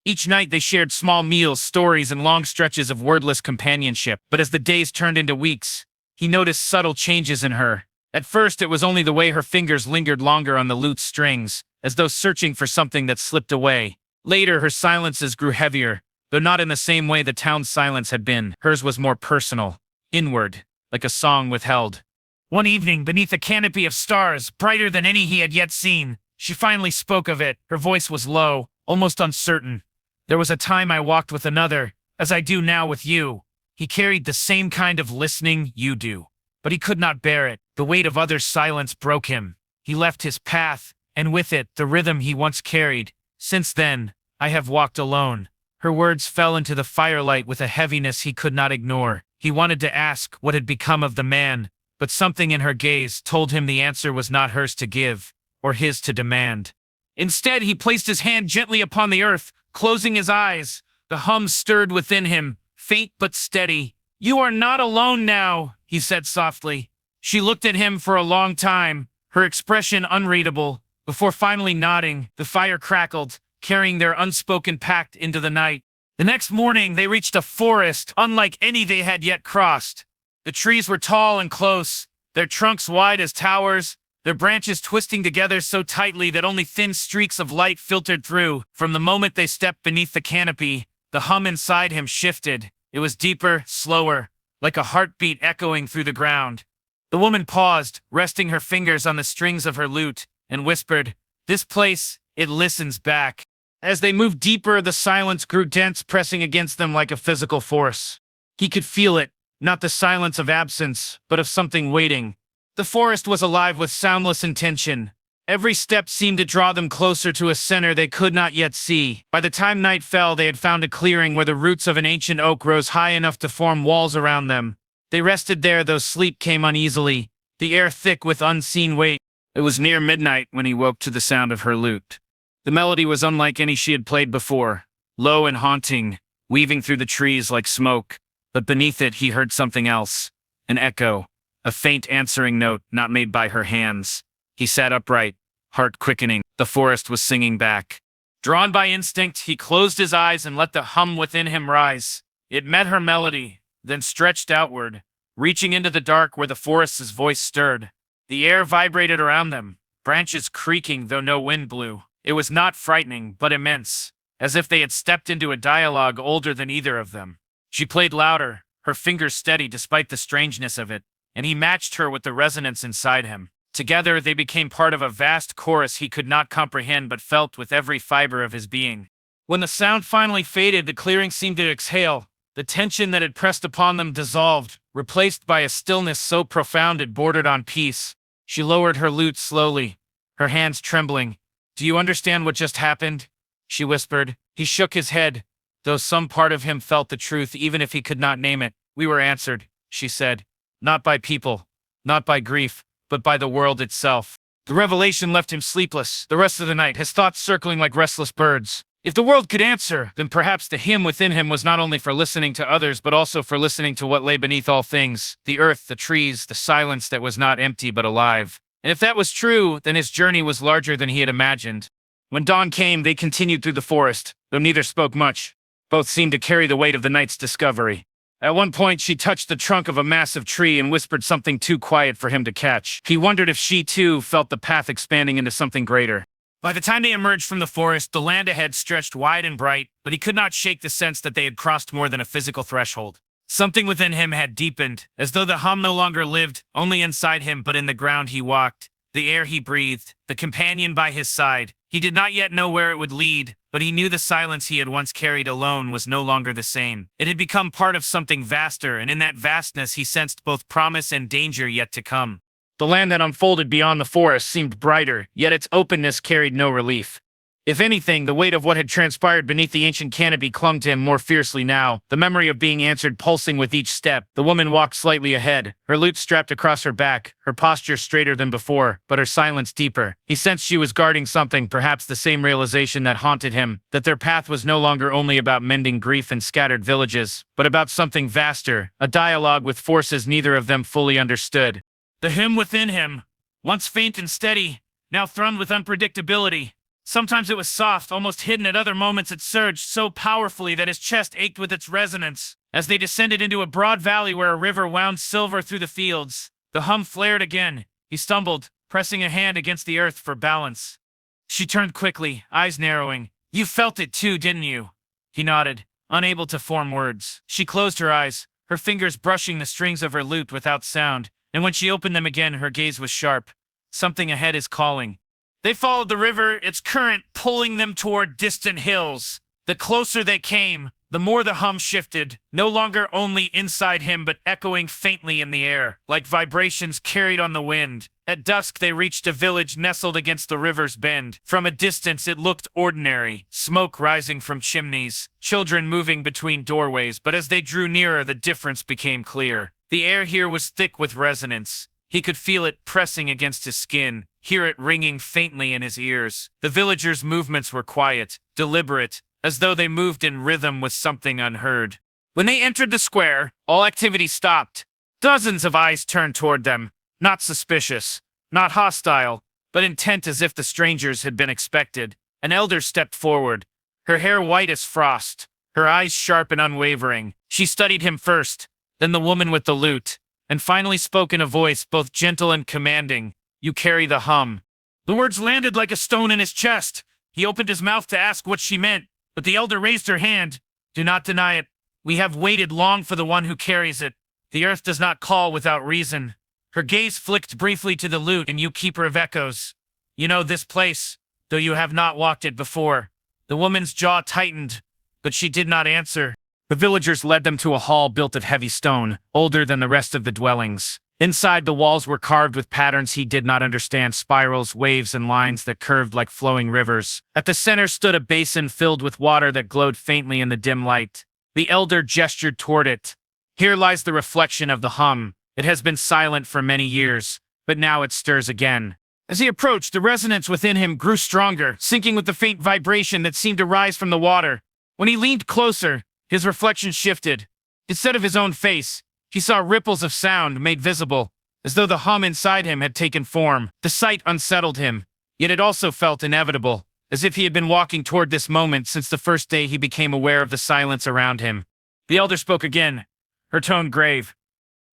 B: Each night they shared small meals, stories, and long stretches of wordless companionship, but as the days turned into weeks, he noticed subtle changes in her. At first it was only the way her fingers lingered longer on the lute's strings, as though searching for something that slipped away. Later her silences grew heavier, though not in the same way the town's silence had been. Hers was more personal, inward, like a song withheld. One evening, beneath a canopy of stars, brighter than any he had yet seen, she finally spoke of it. Her voice was low, almost uncertain. There was a time I walked with another, as I do now with you. He carried the same kind of listening you do. But he could not bear it. The weight of others' silence broke him. He left his path, and with it, the rhythm he once carried. Since then, I have walked alone. Her words fell into the firelight with a heaviness he could not ignore. He wanted to ask what had become of the man, but something in her gaze told him the answer was not hers to give, or his to demand. Instead, he placed his hand gently upon the earth, closing his eyes. The hum stirred within him, faint but steady. "You are not alone now," he said softly. She looked at him for a long time, her expression unreadable. Before finally nodding, the fire crackled, carrying their unspoken pact into the night. The next morning, they reached a forest unlike any they had yet crossed. The trees were tall and close, their trunks wide as towers, their branches twisting together so tightly that only thin streaks of light filtered through. From the moment they stepped beneath the canopy, the hum inside him shifted. It was deeper, slower, like a heartbeat echoing through the ground. The woman paused, resting her fingers on the strings of her lute, and whispered, "This place, it listens back." As they moved deeper, the silence grew dense, pressing against them like a physical force. He could feel it, not the silence of absence, but of something waiting. The forest was alive with soundless intention. Every step seemed to draw them closer to a center they could not yet see. By the time night fell, they had found a clearing where the roots of an ancient oak rose high enough to form walls around them. They rested there, though sleep came uneasily, the air thick with unseen weight. It was near midnight when he woke to the sound of her lute. The melody was unlike any she had played before, low and haunting, weaving through the trees like smoke. But beneath it he heard something else, an echo, a faint answering note not made by her hands. He sat upright, heart quickening. The forest was singing back. Drawn by instinct, he closed his eyes and let the hum within him rise. It met her melody, then stretched outward, reaching into the dark where the forest's voice stirred. The air vibrated around them, branches creaking though no wind blew. It was not frightening, but immense, as if they had stepped into a dialogue older than either of them. She played louder, her fingers steady despite the strangeness of it, and he matched her with the resonance inside him. Together, they became part of a vast chorus he could not comprehend but felt with every fiber of his being. When the sound finally faded, the clearing seemed to exhale. The tension that had pressed upon them dissolved, replaced by a stillness so profound it bordered on peace. She lowered her lute slowly, her hands trembling. "Do you understand what just happened?" she whispered. He shook his head, though some part of him felt the truth even if he could not name it. "We were answered," she said. "Not by people, not by grief, but by the world itself." The revelation left him sleepless the rest of the night, his thoughts circling like restless birds. If the world could answer, then perhaps the hymn within him was not only for listening to others, but also for listening to what lay beneath all things, the earth, the trees, the silence that was not empty but alive. And if that was true, then his journey was larger than he had imagined. When dawn came, they continued through the forest, though neither spoke much. Both seemed to carry the weight of the night's discovery. At one point, she touched the trunk of a massive tree and whispered something too quiet for him to catch. He wondered if she, too, felt the path expanding into something greater. By the time they emerged from the forest, the land ahead stretched wide and bright, but he could not shake the sense that they had crossed more than a physical threshold. Something within him had deepened, as though the hum no longer lived only inside him but in the ground he walked, the air he breathed, the companion by his side. He did not yet know where it would lead, but he knew the silence he had once carried alone was no longer the same. It had become part of something vaster, and in that vastness he sensed both promise and danger yet to come. The land that unfolded beyond the forest seemed brighter, yet its openness carried no relief. If anything, the weight of what had transpired beneath the ancient canopy clung to him more fiercely now, the memory of being answered pulsing with each step. The woman walked slightly ahead, her lute strapped across her back, her posture straighter than before, but her silence deeper. He sensed she was guarding something, perhaps the same realization that haunted him, that their path was no longer only about mending grief in scattered villages, but about something vaster, a dialogue with forces neither of them fully understood. The hymn within him, once faint and steady, now thrummed with unpredictability. Sometimes it was soft, almost hidden. At other moments it surged so powerfully that his chest ached with its resonance. As they descended into a broad valley where a river wound silver through the fields, the hum flared again. He stumbled, pressing a hand against the earth for balance. She turned quickly, eyes narrowing. "You felt it too, didn't you?" He nodded, unable to form words. She closed her eyes, her fingers brushing the strings of her lute without sound, and when she opened them again, her gaze was sharp. Something ahead is calling. They followed the river, its current pulling them toward distant hills. The closer they came, the more the hum shifted, no longer only inside him but echoing faintly in the air, like vibrations carried on the wind. At dusk they reached a village nestled against the river's bend. From a distance it looked ordinary, smoke rising from chimneys, children moving between doorways, but as they drew nearer the difference became clear. The air here was thick with resonance. He could feel it pressing against his skin, hear it ringing faintly in his ears. The villagers' movements were quiet, deliberate, as though they moved in rhythm with something unheard. When they entered the square, all activity stopped. Dozens of eyes turned toward them, not suspicious, not hostile, but intent as if the strangers had been expected. An elder stepped forward, her hair white as frost, her eyes sharp and unwavering. She studied him first, then the woman with the lute, and finally spoke in a voice both gentle and commanding. "You carry the hum." The words landed like a stone in his chest. He opened his mouth to ask what she meant, but the elder raised her hand. "Do not deny it. We have waited long for the one who carries it. The earth does not call without reason." Her gaze flicked briefly to the lute, and you keeper of echoes. "You know this place, though you have not walked it before." The woman's jaw tightened, but she did not answer. The villagers led them to a hall built of heavy stone, older than the rest of the dwellings. Inside, the walls were carved with patterns he did not understand, spirals, waves, and lines that curved like flowing rivers. At the center stood a basin filled with water that glowed faintly in the dim light. The elder gestured toward it. "Here lies the reflection of the hum. It has been silent for many years, but now it stirs again." As he approached, the resonance within him grew stronger, syncing with the faint vibration that seemed to rise from the water. When he leaned closer, his reflection shifted. Instead of his own face, he saw ripples of sound made visible, as though the hum inside him had taken form. The sight unsettled him, yet it also felt inevitable, as if he had been walking toward this moment since the first day he became aware of the silence around him. The elder spoke again, her tone grave.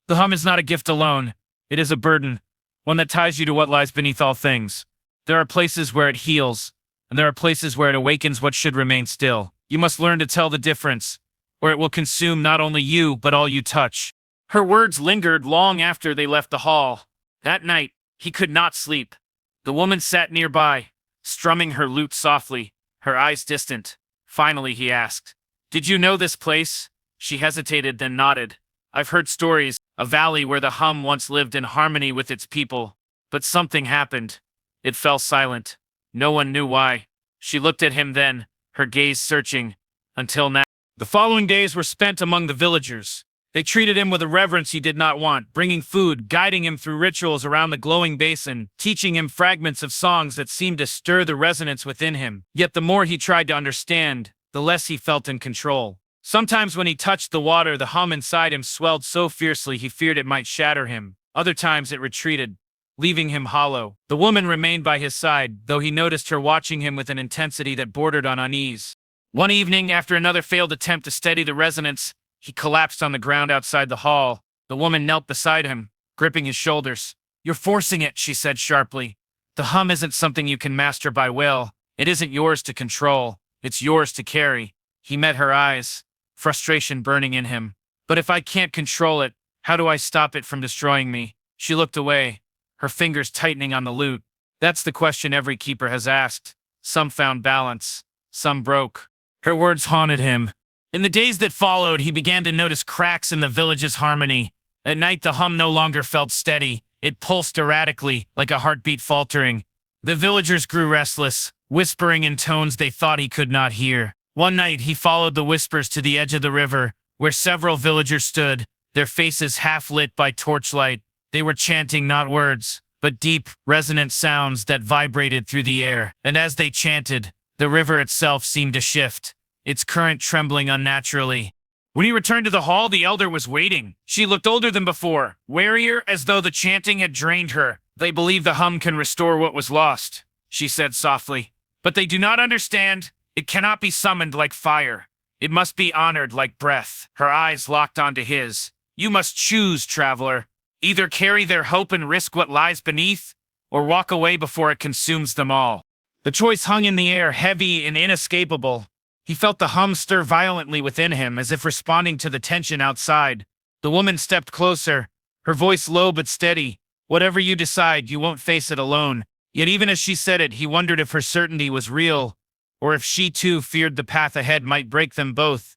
B: "The hum is not a gift alone. It is a burden, one that ties you to what lies beneath all things. There are places where it heals, and there are places where it awakens what should remain still. You must learn to tell the difference, or it will consume not only you, but all you touch." Her words lingered long after they left the hall. That night, he could not sleep. The woman sat nearby, strumming her lute softly, her eyes distant. Finally, he asked, "Did you know this place?" She hesitated, then nodded. "I've heard stories, a valley where the hum once lived in harmony with its people. But something happened. It fell silent. No one knew why." She looked at him then, her gaze searching, until now. The following days were spent among the villagers. They treated him with a reverence he did not want, bringing food, guiding him through rituals around the glowing basin, teaching him fragments of songs that seemed to stir the resonance within him. Yet the more he tried to understand, the less he felt in control. Sometimes when he touched the water, the hum inside him swelled so fiercely he feared it might shatter him. Other times it retreated, leaving him hollow. The woman remained by his side, though he noticed her watching him with an intensity that bordered on unease. One evening, after another failed attempt to steady the resonance, he collapsed on the ground outside the hall. The woman knelt beside him, gripping his shoulders. "You're forcing it," she said sharply. "The hum isn't something you can master by will. It isn't yours to control. It's yours to carry." He met her eyes, frustration burning in him. "But if I can't control it, how do I stop it from destroying me?" She looked away, her fingers tightening on the lute. That's the question every keeper has asked. Some found balance, some broke. Her words haunted him. In the days that followed, he began to notice cracks in the village's harmony. At night, the hum no longer felt steady. It pulsed erratically, like a heartbeat faltering. The villagers grew restless, whispering in tones they thought he could not hear. One night, he followed the whispers to the edge of the river, where several villagers stood, their faces half lit by torchlight. They were chanting not words, but deep, resonant sounds that vibrated through the air. And as they chanted, the river itself seemed to shift, its current trembling unnaturally. When he returned to the hall, the elder was waiting. She looked older than before, warier as though the chanting had drained her. "They believe the hum can restore what was lost," she said softly. "But they do not understand. It cannot be summoned like fire. It must be honored like breath." Her eyes locked onto his. "You must choose, traveler. Either carry their hope and risk what lies beneath, or walk away before it consumes them all." The choice hung in the air, heavy and inescapable. He felt the hum stir violently within him, as if responding to the tension outside. The woman stepped closer, her voice low but steady. "Whatever you decide, you won't face it alone." Yet even as she said it, he wondered if her certainty was real, or if she too feared the path ahead might break them both.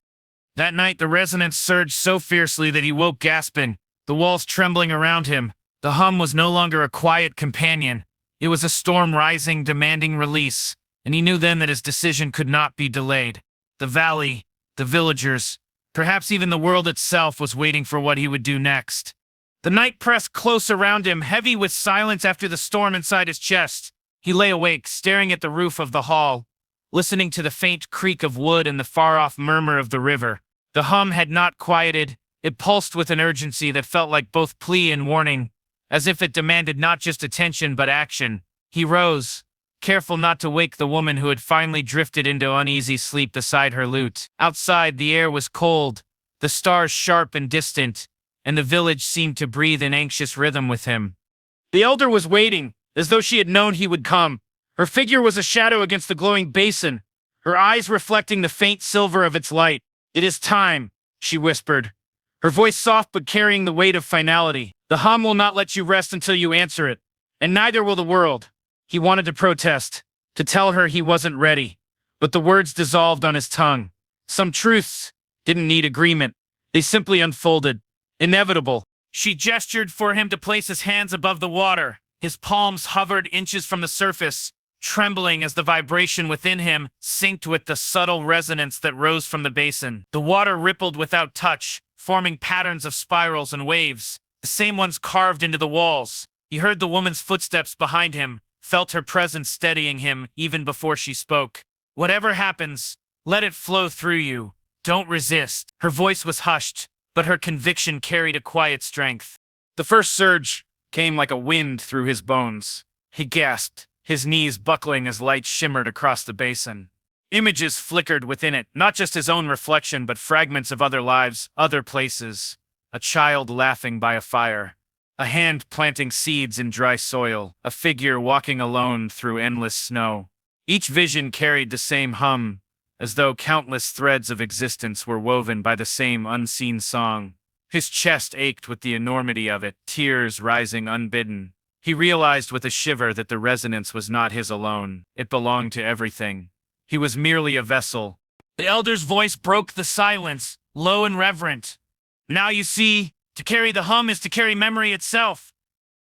B: That night, the resonance surged so fiercely that he woke gasping, the walls trembling around him. The hum was no longer a quiet companion. It was a storm rising, demanding release. And he knew then that his decision could not be delayed. The valley, the villagers, perhaps even the world itself was waiting for what he would do next. The night pressed close around him, heavy with silence after the storm inside his chest. He lay awake, staring at the roof of the hall, listening to the faint creak of wood and the far-off murmur of the river. The hum had not quieted. It pulsed with an urgency that felt like both plea and warning, as if it demanded not just attention but action. He rose, careful not to wake the woman who had finally drifted into uneasy sleep beside her lute. Outside, the air was cold, the stars sharp and distant, and the village seemed to breathe in anxious rhythm with him. The elder was waiting, as though she had known he would come. Her figure was a shadow against the glowing basin, her eyes reflecting the faint silver of its light. "It is time," she whispered, her voice soft but carrying the weight of finality. "The hum will not let you rest until you answer it, and neither will the world." He wanted to protest, to tell her he wasn't ready, but the words dissolved on his tongue. Some truths didn't need agreement. They simply unfolded, inevitable. She gestured for him to place his hands above the water. His palms hovered inches from the surface, trembling as the vibration within him synced with the subtle resonance that rose from the basin. The water rippled without touch, forming patterns of spirals and waves, the same ones carved into the walls. He heard the woman's footsteps behind him, felt her presence steadying him even before she spoke. "Whatever happens, let it flow through you. Don't resist." Her voice was hushed, but her conviction carried a quiet strength. The first surge came like a wind through his bones. He gasped, his knees buckling as light shimmered across the basin. Images flickered within it, not just his own reflection, but fragments of other lives, other places. A child laughing by a fire. A hand planting seeds in dry soil, a figure walking alone through endless snow. Each vision carried the same hum, as though countless threads of existence were woven by the same unseen song. His chest ached with the enormity of it, tears rising unbidden. He realized with a shiver that the resonance was not his alone. It belonged to everything. He was merely a vessel. The elder's voice broke the silence, low and reverent. "Now you see, to carry the hum is to carry memory itself,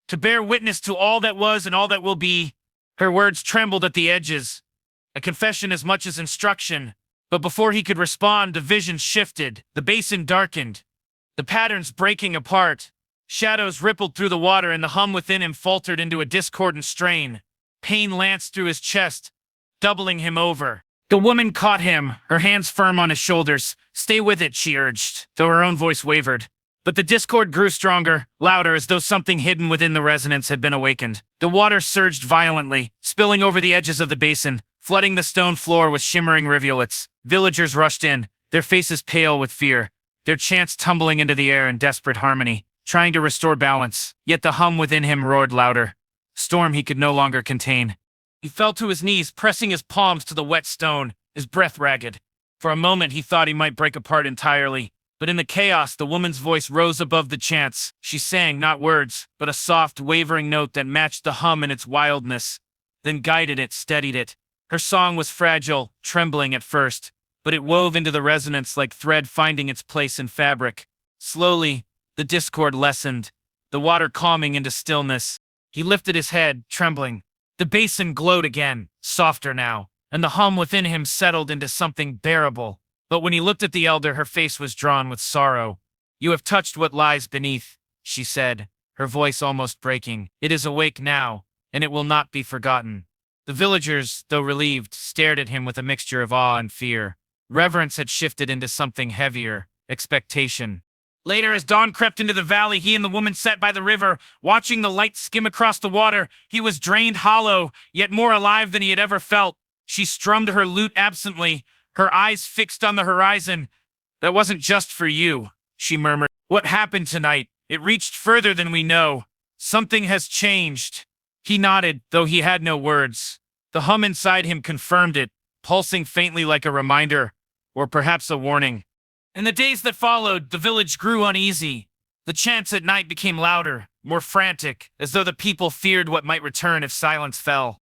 B: to bear witness to all that was and all that will be." Her words trembled at the edges, a confession as much as instruction. But before he could respond, the vision shifted, the basin darkened, the patterns breaking apart. Shadows rippled through the water and the hum within him faltered into a discordant strain. Pain lanced through his chest, doubling him over. The woman caught him, her hands firm on his shoulders. "Stay with it," she urged, though her own voice wavered. But the discord grew stronger, louder, as though something hidden within the resonance had been awakened. The water surged violently, spilling over the edges of the basin, flooding the stone floor with shimmering rivulets. Villagers rushed in, their faces pale with fear, their chants tumbling into the air in desperate harmony, trying to restore balance. Yet the hum within him roared louder, storm he could no longer contain. He fell to his knees, pressing his palms to the wet stone, his breath ragged. For a moment he thought he might break apart entirely. But in the chaos, the woman's voice rose above the chants. She sang not words, but a soft, wavering note that matched the hum in its wildness, then guided it, steadied it. Her song was fragile, trembling at first, but it wove into the resonance like thread finding its place in fabric. Slowly, the discord lessened, the water calming into stillness. He lifted his head, trembling. The basin glowed again, softer now, and the hum within him settled into something bearable. But when he looked at the elder, her face was drawn with sorrow. "You have touched what lies beneath," she said, her voice almost breaking. "It is awake now, and it will not be forgotten." The villagers, though relieved, stared at him with a mixture of awe and fear. Reverence had shifted into something heavier, expectation. Later, as dawn crept into the valley, he and the woman sat by the river, watching the light skim across the water. He was drained hollow, yet more alive than he had ever felt. She strummed her lute absently, her eyes fixed on the horizon. "That wasn't just for you," she murmured. "What happened tonight? It reached further than we know. Something has changed." He nodded, though he had no words. The hum inside him confirmed it, pulsing faintly like a reminder, or perhaps a warning. In the days that followed, the village grew uneasy. The chants at night became louder, more frantic, as though the people feared what might return if silence fell.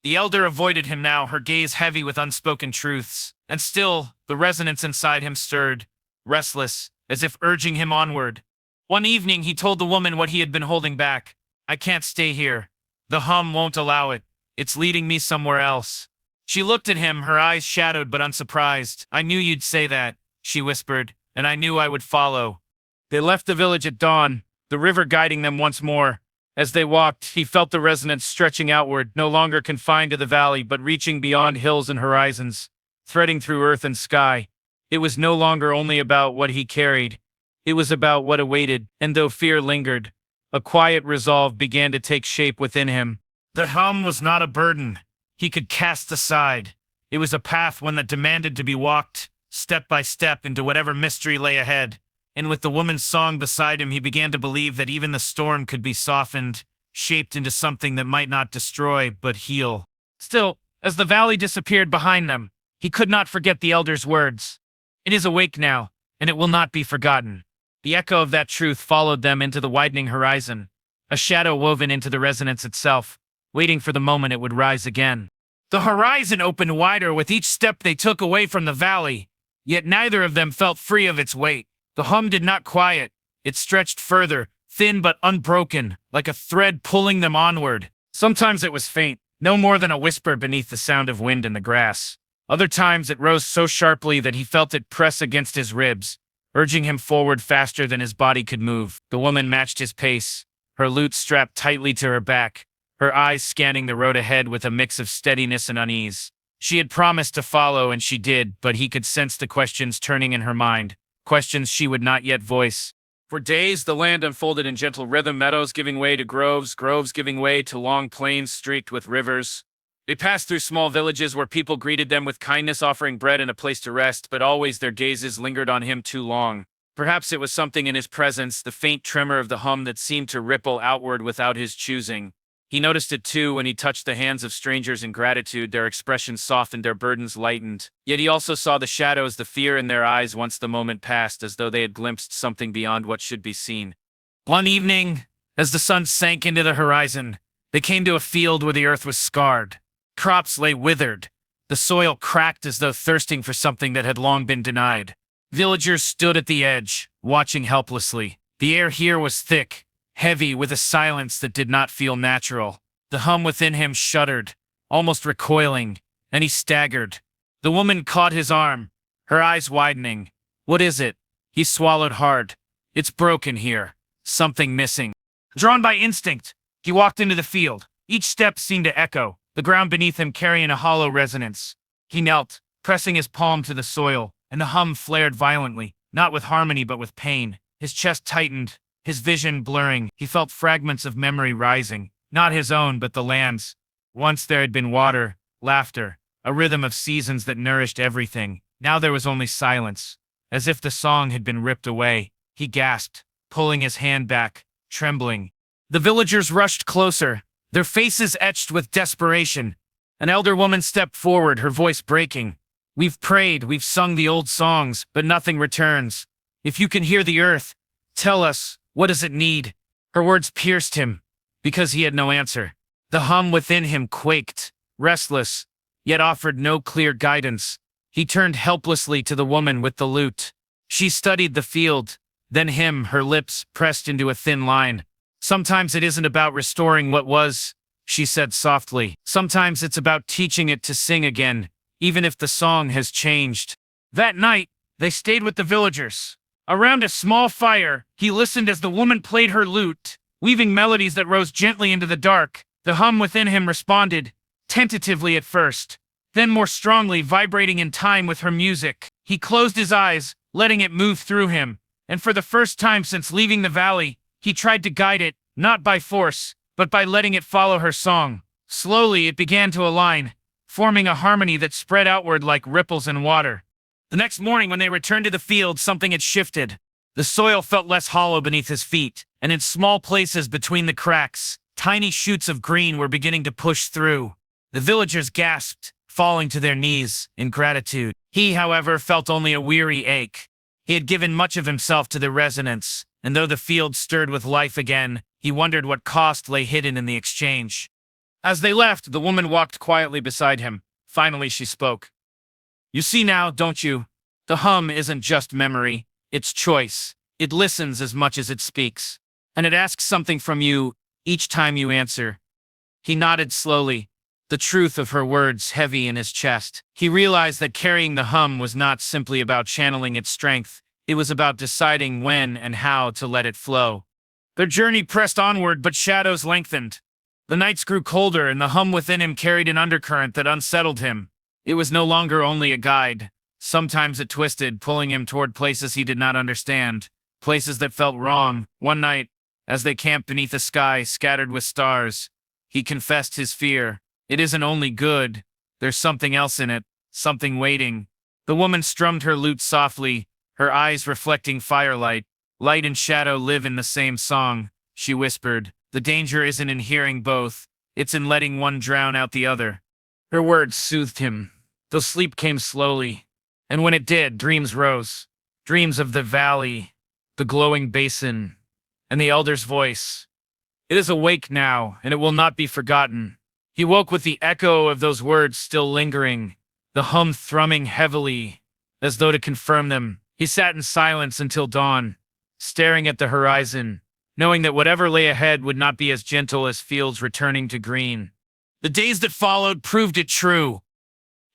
B: The elder avoided him now, her gaze heavy with unspoken truths. And still, the resonance inside him stirred, restless, as if urging him onward. One evening, he told the woman what he had been holding back. "I can't stay here. The hum won't allow it. It's leading me somewhere else." She looked at him, her eyes shadowed but unsurprised. "I knew you'd say that," she whispered, "and I knew I would follow." They left the village at dawn, the river guiding them once more. As they walked, he felt the resonance stretching outward, no longer confined to the valley, but reaching beyond hills and horizons, threading through earth and sky. It was no longer only about what he carried. It was about what awaited, and though fear lingered, a quiet resolve began to take shape within him. The hum was not a burden he could cast aside. It was a path one that demanded to be walked, step by step, into whatever mystery lay ahead. And with the woman's song beside him, he began to believe that even the storm could be softened, shaped into something that might not destroy, but heal. Still, as the valley disappeared behind them, he could not forget the elder's words. "It is awake now, and it will not be forgotten." The echo of that truth followed them into the widening horizon, a shadow woven into the resonance itself, waiting for the moment it would rise again. The horizon opened wider with each step they took away from the valley, yet neither of them felt free of its weight. The hum did not quiet. It stretched further, thin but unbroken, like a thread pulling them onward. Sometimes it was faint, no more than a whisper beneath the sound of wind in the grass. Other times it rose so sharply that he felt it press against his ribs, urging him forward faster than his body could move. The woman matched his pace, her lute strapped tightly to her back, her eyes scanning the road ahead with a mix of steadiness and unease. She had promised to follow, and she did, but he could sense the questions turning in her mind. Questions she would not yet voice. For days, the land unfolded in gentle rhythm, meadows giving way to groves, groves giving way to long plains streaked with rivers. They passed through small villages where people greeted them with kindness, offering bread and a place to rest, but always their gazes lingered on him too long. Perhaps it was something in his presence, the faint tremor of the hum that seemed to ripple outward without his choosing. He noticed it too when he touched the hands of strangers in gratitude. Their expressions softened, their burdens lightened. Yet he also saw the shadows, the fear in their eyes once the moment passed, as though they had glimpsed something beyond what should be seen. One evening, as the sun sank into the horizon, they came to a field where the earth was scarred. Crops lay withered. The soil cracked as though thirsting for something that had long been denied. Villagers stood at the edge, watching helplessly. The air here was thick, heavy, with a silence that did not feel natural. The hum within him shuddered, almost recoiling, and he staggered. The woman caught his arm, her eyes widening. "What is it?" He swallowed hard. "It's broken here. Something missing." Drawn by instinct, he walked into the field. Each step seemed to echo, the ground beneath him carrying a hollow resonance. He knelt, pressing his palm to the soil, and the hum flared violently, not with harmony but with pain. His chest tightened, his vision blurring. He felt fragments of memory rising, not his own but the land's. Once there had been water, laughter, a rhythm of seasons that nourished everything. Now there was only silence, as if the song had been ripped away. He gasped, pulling his hand back, trembling. The villagers rushed closer, their faces etched with desperation. An elder woman stepped forward, her voice breaking. "We've prayed, we've sung the old songs, but nothing returns. If you can hear the earth, tell us, what does it need?" Her words pierced him, because he had no answer. The hum within him quaked, restless, yet offered no clear guidance. He turned helplessly to the woman with the lute. She studied the field, then him, her lips pressed into a thin line. "Sometimes it isn't about restoring what was," she said softly. Sometimes it's about teaching it to sing again, even if the song has changed. That night, they stayed with the villagers. Around a small fire, he listened as the woman played her lute, weaving melodies that rose gently into the dark. The hum within him responded, tentatively at first, then more strongly, vibrating in time with her music. He closed his eyes, letting it move through him, and for the first time since leaving the valley, he tried to guide it, not by force, but by letting it follow her song. Slowly, it began to align, forming a harmony that spread outward like ripples in water. The next morning, when they returned to the field, something had shifted. The soil felt less hollow beneath his feet, and in small places between the cracks, tiny shoots of green were beginning to push through. The villagers gasped, falling to their knees in gratitude. He, however, felt only a weary ache. He had given much of himself to the resonance, and though the field stirred with life again, he wondered what cost lay hidden in the exchange. As they left, the woman walked quietly beside him. Finally, she spoke. You see now, don't you? The hum isn't just memory, it's choice. It listens as much as it speaks, and it asks something from you each time you answer. He nodded slowly, the truth of her words heavy in his chest. He realized that carrying the hum was not simply about channeling its strength, it was about deciding when and how to let it flow. Their journey pressed onward, but shadows lengthened. The nights grew colder, and the hum within him carried an undercurrent that unsettled him. It was no longer only a guide. Sometimes it twisted, pulling him toward places he did not understand, places that felt wrong. One night, as they camped beneath a sky scattered with stars, he confessed his fear. It isn't only good. There's something else in it, something waiting. The woman strummed her lute softly, her eyes reflecting firelight. Light and shadow live in the same song, she whispered. The danger isn't in hearing both, it's in letting one drown out the other. Her words soothed him, though sleep came slowly. And when it did, dreams rose. Dreams of the valley, the glowing basin, and the elder's voice. It is awake now, and it will not be forgotten. He woke with the echo of those words still lingering, the hum thrumming heavily, as though to confirm them. He sat in silence until dawn, staring at the horizon, knowing that whatever lay ahead would not be as gentle as fields returning to green. The days that followed proved it true.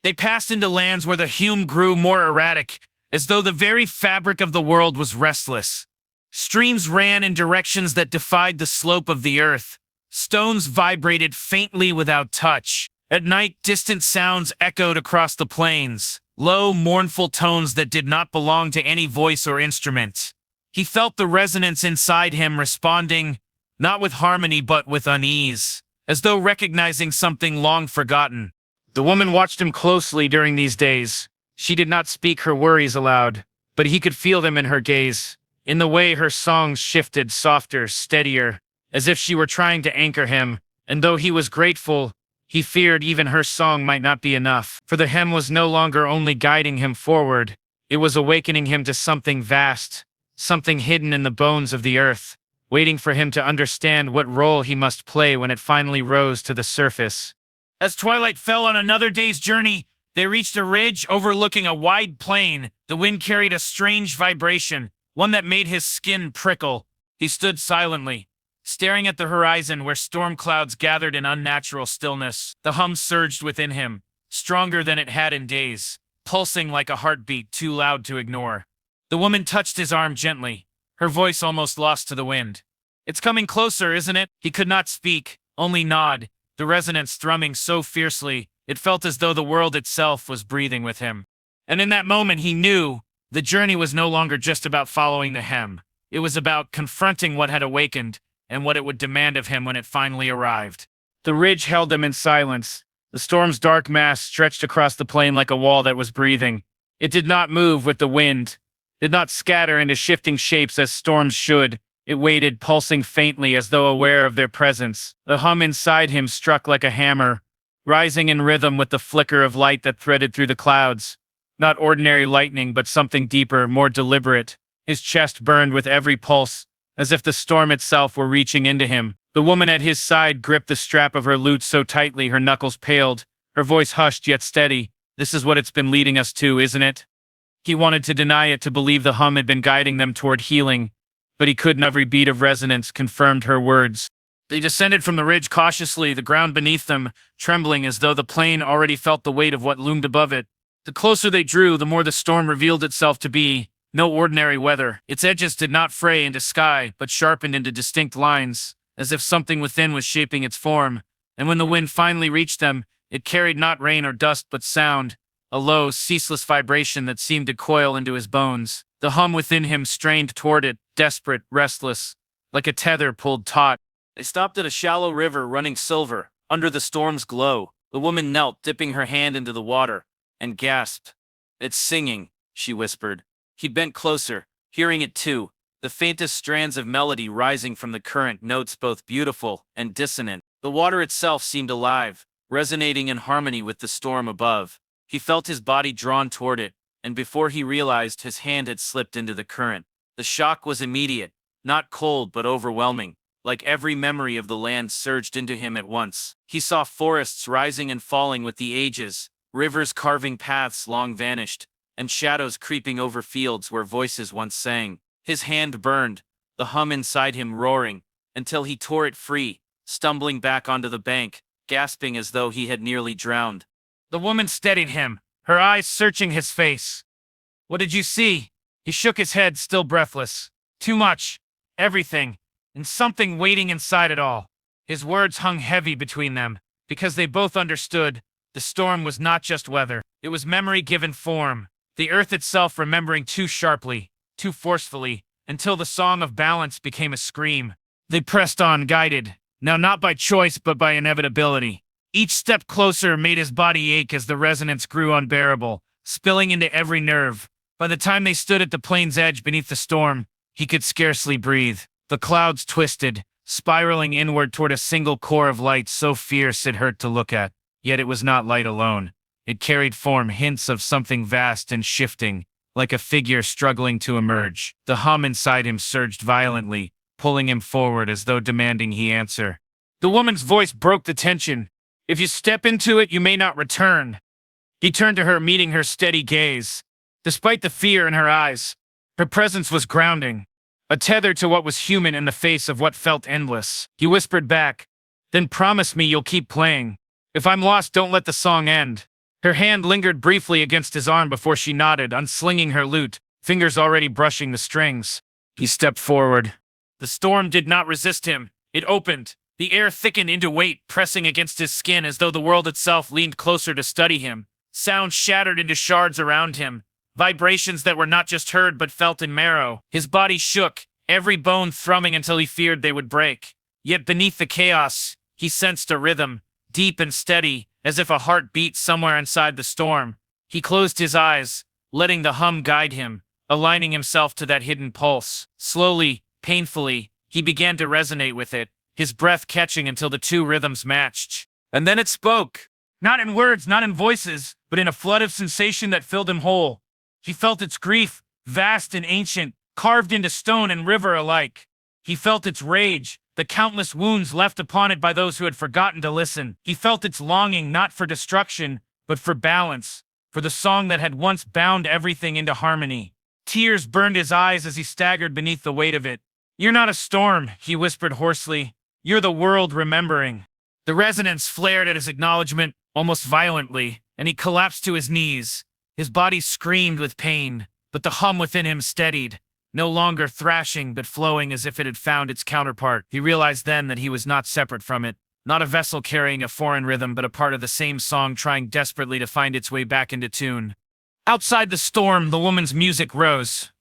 B: They passed into lands where the hum grew more erratic, as though the very fabric of the world was restless. Streams ran in directions that defied the slope of the earth. Stones vibrated faintly without touch. At night, distant sounds echoed across the plains, low, mournful tones that did not belong to any voice or instrument. He felt the resonance inside him responding, not with harmony but with unease, as though recognizing something long forgotten. The woman watched him closely during these days. She did not speak her worries aloud, but he could feel them in her gaze, in the way her songs shifted softer, steadier, as if she were trying to anchor him, and though he was grateful, he feared even her song might not be enough, for the hymn was no longer only guiding him forward, it was awakening him to something vast, something hidden in the bones of the earth, waiting for him to understand what role he must play when it finally rose to the surface. As twilight fell on another day's journey, they reached a ridge overlooking a wide plain. The wind carried a strange vibration, one that made his skin prickle. He stood silently, staring at the horizon where storm clouds gathered in unnatural stillness. The hum surged within him, stronger than it had in days, pulsing like a heartbeat too loud to ignore. The woman touched his arm gently, her voice almost lost to the wind. It's coming closer, isn't it? He could not speak, only nod, the resonance thrumming so fiercely, it felt as though the world itself was breathing with him. And in that moment he knew the journey was no longer just about following the hymn. It was about confronting what had awakened and what it would demand of him when it finally arrived. The ridge held him in silence. The storm's dark mass stretched across the plain like a wall that was breathing. It did not move with the wind, did not scatter into shifting shapes as storms should. It waited, pulsing faintly as though aware of their presence. The hum inside him struck like a hammer, rising in rhythm with the flicker of light that threaded through the clouds. Not ordinary lightning, but something deeper, more deliberate. His chest burned with every pulse, as if the storm itself were reaching into him. The woman at his side gripped the strap of her lute so tightly her knuckles paled, her voice hushed yet steady. This is what it's been leading us to, isn't it? He wanted to deny it, to believe the hum had been guiding them toward healing, but he couldn't. Every beat of resonance confirmed her words. They descended from the ridge cautiously, the ground beneath them trembling as though the plane already felt the weight of what loomed above it. The closer they drew, the more the storm revealed itself to be no ordinary weather. Its edges did not fray into sky, but sharpened into distinct lines, as if something within was shaping its form. And when the wind finally reached them, it carried not rain or dust but sound, a low, ceaseless vibration that seemed to coil into his bones. The hum within him strained toward it, desperate, restless, like a tether pulled taut. They stopped at a shallow river running silver, under the storm's glow. The woman knelt, dipping her hand into the water, and gasped. "It's singing," she whispered. He bent closer, hearing it too, the faintest strands of melody rising from the current, notes both beautiful and dissonant. The water itself seemed alive, resonating in harmony with the storm above. He felt his body drawn toward it, and before he realized, his hand had slipped into the current. The shock was immediate, not cold but overwhelming. Like every memory of the land surged into him at once. He saw forests rising and falling with the ages, rivers carving paths long vanished, and shadows creeping over fields where voices once sang. His hand burned, the hum inside him roaring, until he tore it free, stumbling back onto the bank, gasping as though he had nearly drowned. The woman steadied him, her eyes searching his face. "What did you see?" He shook his head, still breathless. "Too much. Everything. And something waiting inside it all." His words hung heavy between them, because they both understood the storm was not just weather. It was memory given form, the earth itself remembering too sharply, too forcefully, until the song of balance became a scream. They pressed on, guided, now not by choice but by inevitability. Each step closer made his body ache as the resonance grew unbearable, spilling into every nerve. By the time they stood at the plain's edge beneath the storm, he could scarcely breathe. The clouds twisted, spiraling inward toward a single core of light so fierce it hurt to look at. Yet it was not light alone. It carried form, hints of something vast and shifting, like a figure struggling to emerge. The hum inside him surged violently, pulling him forward as though demanding he answer. The woman's voice broke the tension. "If you step into it, you may not return." He turned to her, meeting her steady gaze. Despite the fear in her eyes, her presence was grounding. A tether to what was human in the face of what felt endless. He whispered back, "Then promise me you'll keep playing. If I'm lost, don't let the song end." Her hand lingered briefly against his arm before she nodded, unslinging her lute, fingers already brushing the strings. He stepped forward. The storm did not resist him. It opened. The air thickened into weight, pressing against his skin as though the world itself leaned closer to study him. Sound shattered into shards around him. Vibrations that were not just heard but felt in marrow. His body shook, every bone thrumming until he feared they would break. Yet beneath the chaos, he sensed a rhythm, deep and steady, as if a heart beat somewhere inside the storm. He closed his eyes, letting the hum guide him, aligning himself to that hidden pulse. Slowly, painfully, he began to resonate with it, his breath catching until the two rhythms matched. And then it spoke. Not in words, not in voices, but in a flood of sensation that filled him whole. He felt its grief, vast and ancient, carved into stone and river alike. He felt its rage, the countless wounds left upon it by those who had forgotten to listen. He felt its longing not for destruction, but for balance, for the song that had once bound everything into harmony. Tears burned his eyes as he staggered beneath the weight of it. "You're not a storm," he whispered hoarsely. "You're the world remembering." The resonance flared at his acknowledgement, almost violently, and he collapsed to his knees. His body screamed with pain, but the hum within him steadied, no longer thrashing but flowing as if it had found its counterpart. He realized then that he was not separate from it, not a vessel carrying a foreign rhythm, but a part of the same song trying desperately to find its way back into tune. Outside the storm, the woman's music rose,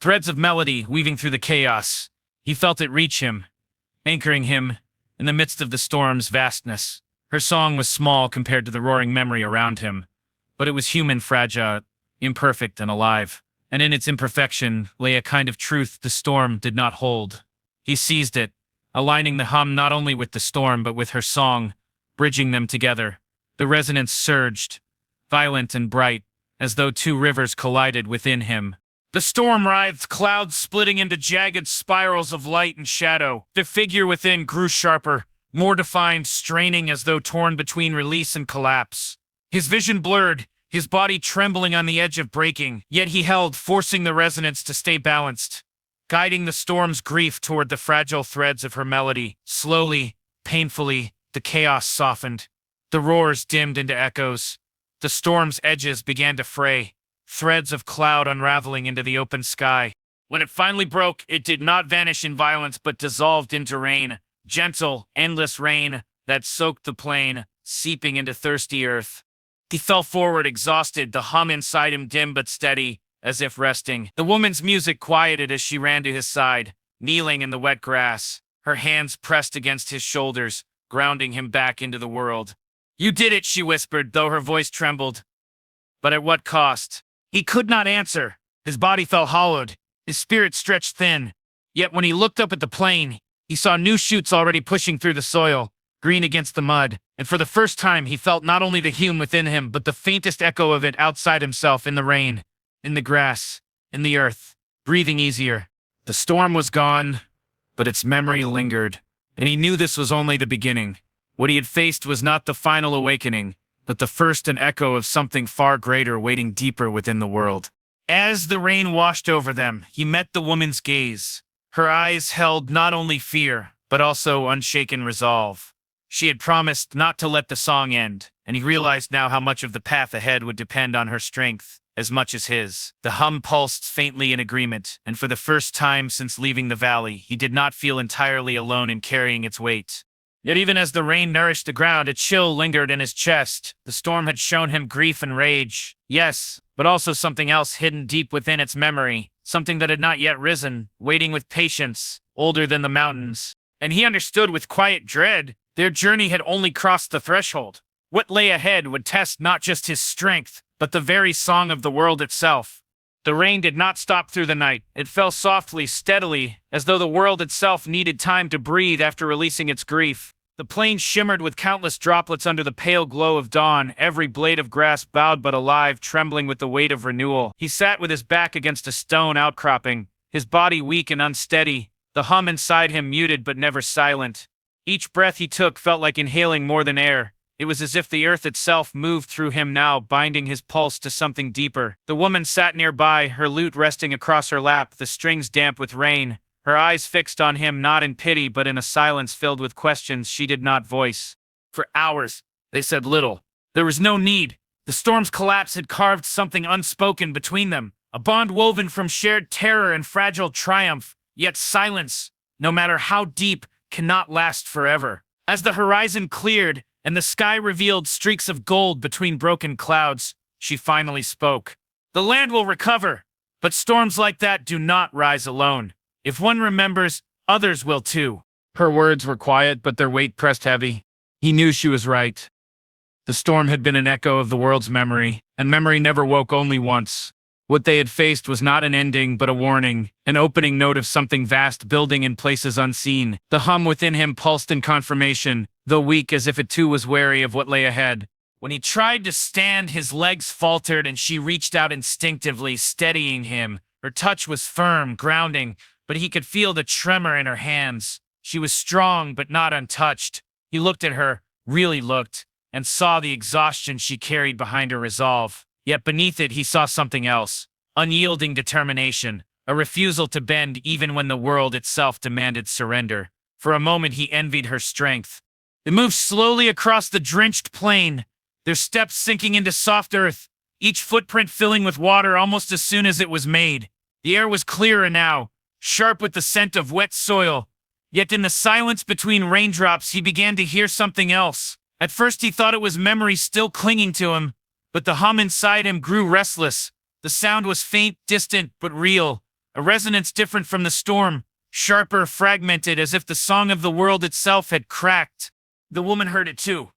B: threads of melody weaving through the chaos. He felt it reach him, anchoring him in the midst of the storm's vastness. Her song was small compared to the roaring memory around him, but it was human, fragile, imperfect, and alive. And in its imperfection lay a kind of truth the storm did not hold. He seized it, aligning the hum not only with the storm but with her song, bridging them together. The resonance surged, violent and bright, as though two rivers collided within him. The storm writhed, clouds splitting into jagged spirals of light and shadow. The figure within grew sharper, more defined, straining as though torn between release and collapse. His vision blurred, his body trembling on the edge of breaking, yet he held, forcing the resonance to stay balanced, guiding the storm's grief toward the fragile threads of her melody. Slowly, painfully, the chaos softened. The roars dimmed into echoes. The storm's edges began to fray, threads of cloud unraveling into the open sky. When it finally broke, it did not vanish in violence but dissolved into rain. Gentle, endless rain that soaked the plain, seeping into thirsty earth. He fell forward exhausted, the hum inside him dim but steady, as if resting. The woman's music quieted as she ran to his side, kneeling in the wet grass, her hands pressed against his shoulders, grounding him back into the world. "You did it," she whispered, though her voice trembled. But at what cost? He could not answer. His body felt hollowed, his spirit stretched thin. Yet when he looked up at the plain, he saw new shoots already pushing through the soil, green against the mud, and for the first time he felt not only the hum within him, but the faintest echo of it outside himself, in the rain, in the grass, in the earth, breathing easier. The storm was gone, but its memory lingered, and he knew this was only the beginning. What he had faced was not the final awakening, but the first an echo of something far greater waiting deeper within the world. As the rain washed over them, he met the woman's gaze. Her eyes held not only fear, but also unshaken resolve. She had promised not to let the song end, and he realized now how much of the path ahead would depend on her strength, as much as his. The hum pulsed faintly in agreement, and for the first time since leaving the valley, he did not feel entirely alone in carrying its weight. Yet even as the rain nourished the ground, a chill lingered in his chest. The storm had shown him grief and rage, yes, but also something else hidden deep within its memory, something that had not yet risen, waiting with patience, older than the mountains. And he understood with quiet dread, their journey had only crossed the threshold. What lay ahead would test not just his strength, but the very song of the world itself. The rain did not stop through the night. It fell softly, steadily, as though the world itself needed time to breathe after releasing its grief. The plain shimmered with countless droplets under the pale glow of dawn, every blade of grass bowed but alive, trembling with the weight of renewal. He sat with his back against a stone outcropping, his body weak and unsteady, the hum inside him muted but never silent. Each breath he took felt like inhaling more than air. It was as if the earth itself moved through him now, binding his pulse to something deeper. The woman sat nearby, her lute resting across her lap, the strings damp with rain, her eyes fixed on him not in pity but in a silence filled with questions she did not voice. For hours, they said little. There was no need. The storm's collapse had carved something unspoken between them, a bond woven from shared terror and fragile triumph, yet silence, no matter how deep, cannot last forever. As the horizon cleared, and the sky revealed streaks of gold between broken clouds, she finally spoke. "The land will recover, but storms like that do not rise alone. If one remembers, others will too." Her words were quiet, but their weight pressed heavy. He knew she was right. The storm had been an echo of the world's memory, and memory never woke only once. What they had faced was not an ending, but a warning, an opening note of something vast building in places unseen. The hum within him pulsed in confirmation, though weak, as if it too was wary of what lay ahead. When he tried to stand, his legs faltered and she reached out instinctively, steadying him. Her touch was firm, grounding, but he could feel the tremor in her hands. She was strong, but not untouched. He looked at her, really looked, and saw the exhaustion she carried behind her resolve. Yet beneath it, he saw something else. Unyielding determination, a refusal to bend even when the world itself demanded surrender. For a moment, he envied her strength. They moved slowly across the drenched plain, their steps sinking into soft earth, each footprint filling with water almost as soon as it was made. The air was clearer now, sharp with the scent of wet soil. Yet in the silence between raindrops, he began to hear something else. At first, he thought it was memory still clinging to him, but the hum inside him grew restless. The sound was faint, distant, but real, a resonance different from the storm, sharper, fragmented, as if the song of the world itself had cracked. The woman heard it too.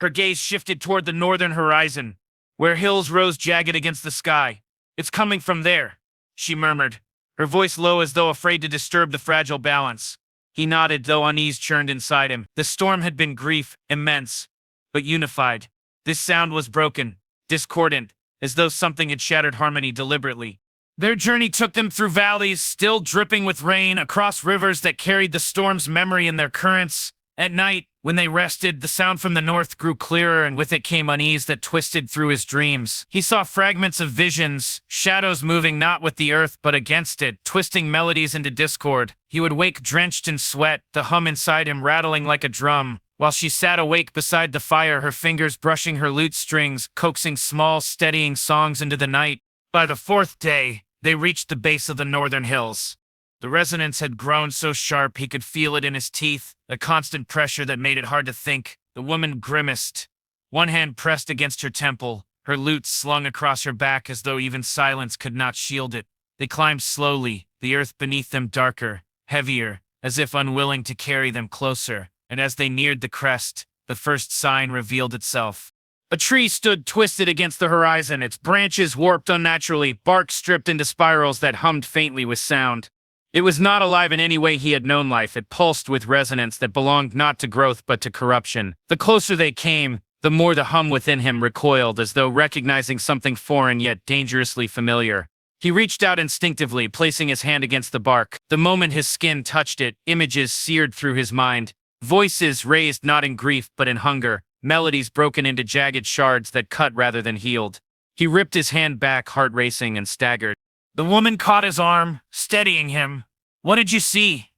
B: Her gaze shifted toward the northern horizon, where hills rose jagged against the sky. "It's coming from there," she murmured, her voice low as though afraid to disturb the fragile balance. He nodded, though unease churned inside him. The storm had been grief, immense, but unified. This sound was broken, discordant, as though something had shattered harmony deliberately. Their journey took them through valleys still dripping with rain, across rivers that carried the storm's memory in their currents, At night, when they rested, the sound from the north grew clearer, and with it came unease that twisted through his dreams. He saw fragments of visions, shadows moving not with the earth but against it, twisting melodies into discord. He would wake drenched in sweat, the hum inside him rattling like a drum, while she sat awake beside the fire, her fingers brushing her lute strings, coaxing small, steadying songs into the night. By the fourth day, they reached the base of the northern hills. The resonance had grown so sharp he could feel it in his teeth, a constant pressure that made it hard to think. The woman grimaced, one hand pressed against her temple, her lute slung across her back as though even silence could not shield it. They climbed slowly, the earth beneath them darker, heavier, as if unwilling to carry them closer, and as they neared the crest, the first sign revealed itself. A tree stood twisted against the horizon, its branches warped unnaturally, bark stripped into spirals that hummed faintly with sound. It was not alive in any way he had known life. It pulsed with resonance that belonged not to growth but to corruption. The closer they came, the more the hum within him recoiled, as though recognizing something foreign yet dangerously familiar. He reached out instinctively, placing his hand against the bark. The moment his skin touched it, images seared through his mind. Voices raised not in grief but in hunger, melodies broken into jagged shards that cut rather than healed. He ripped his hand back, heart racing, and staggered. The woman caught his arm, steadying him. "What did you see?"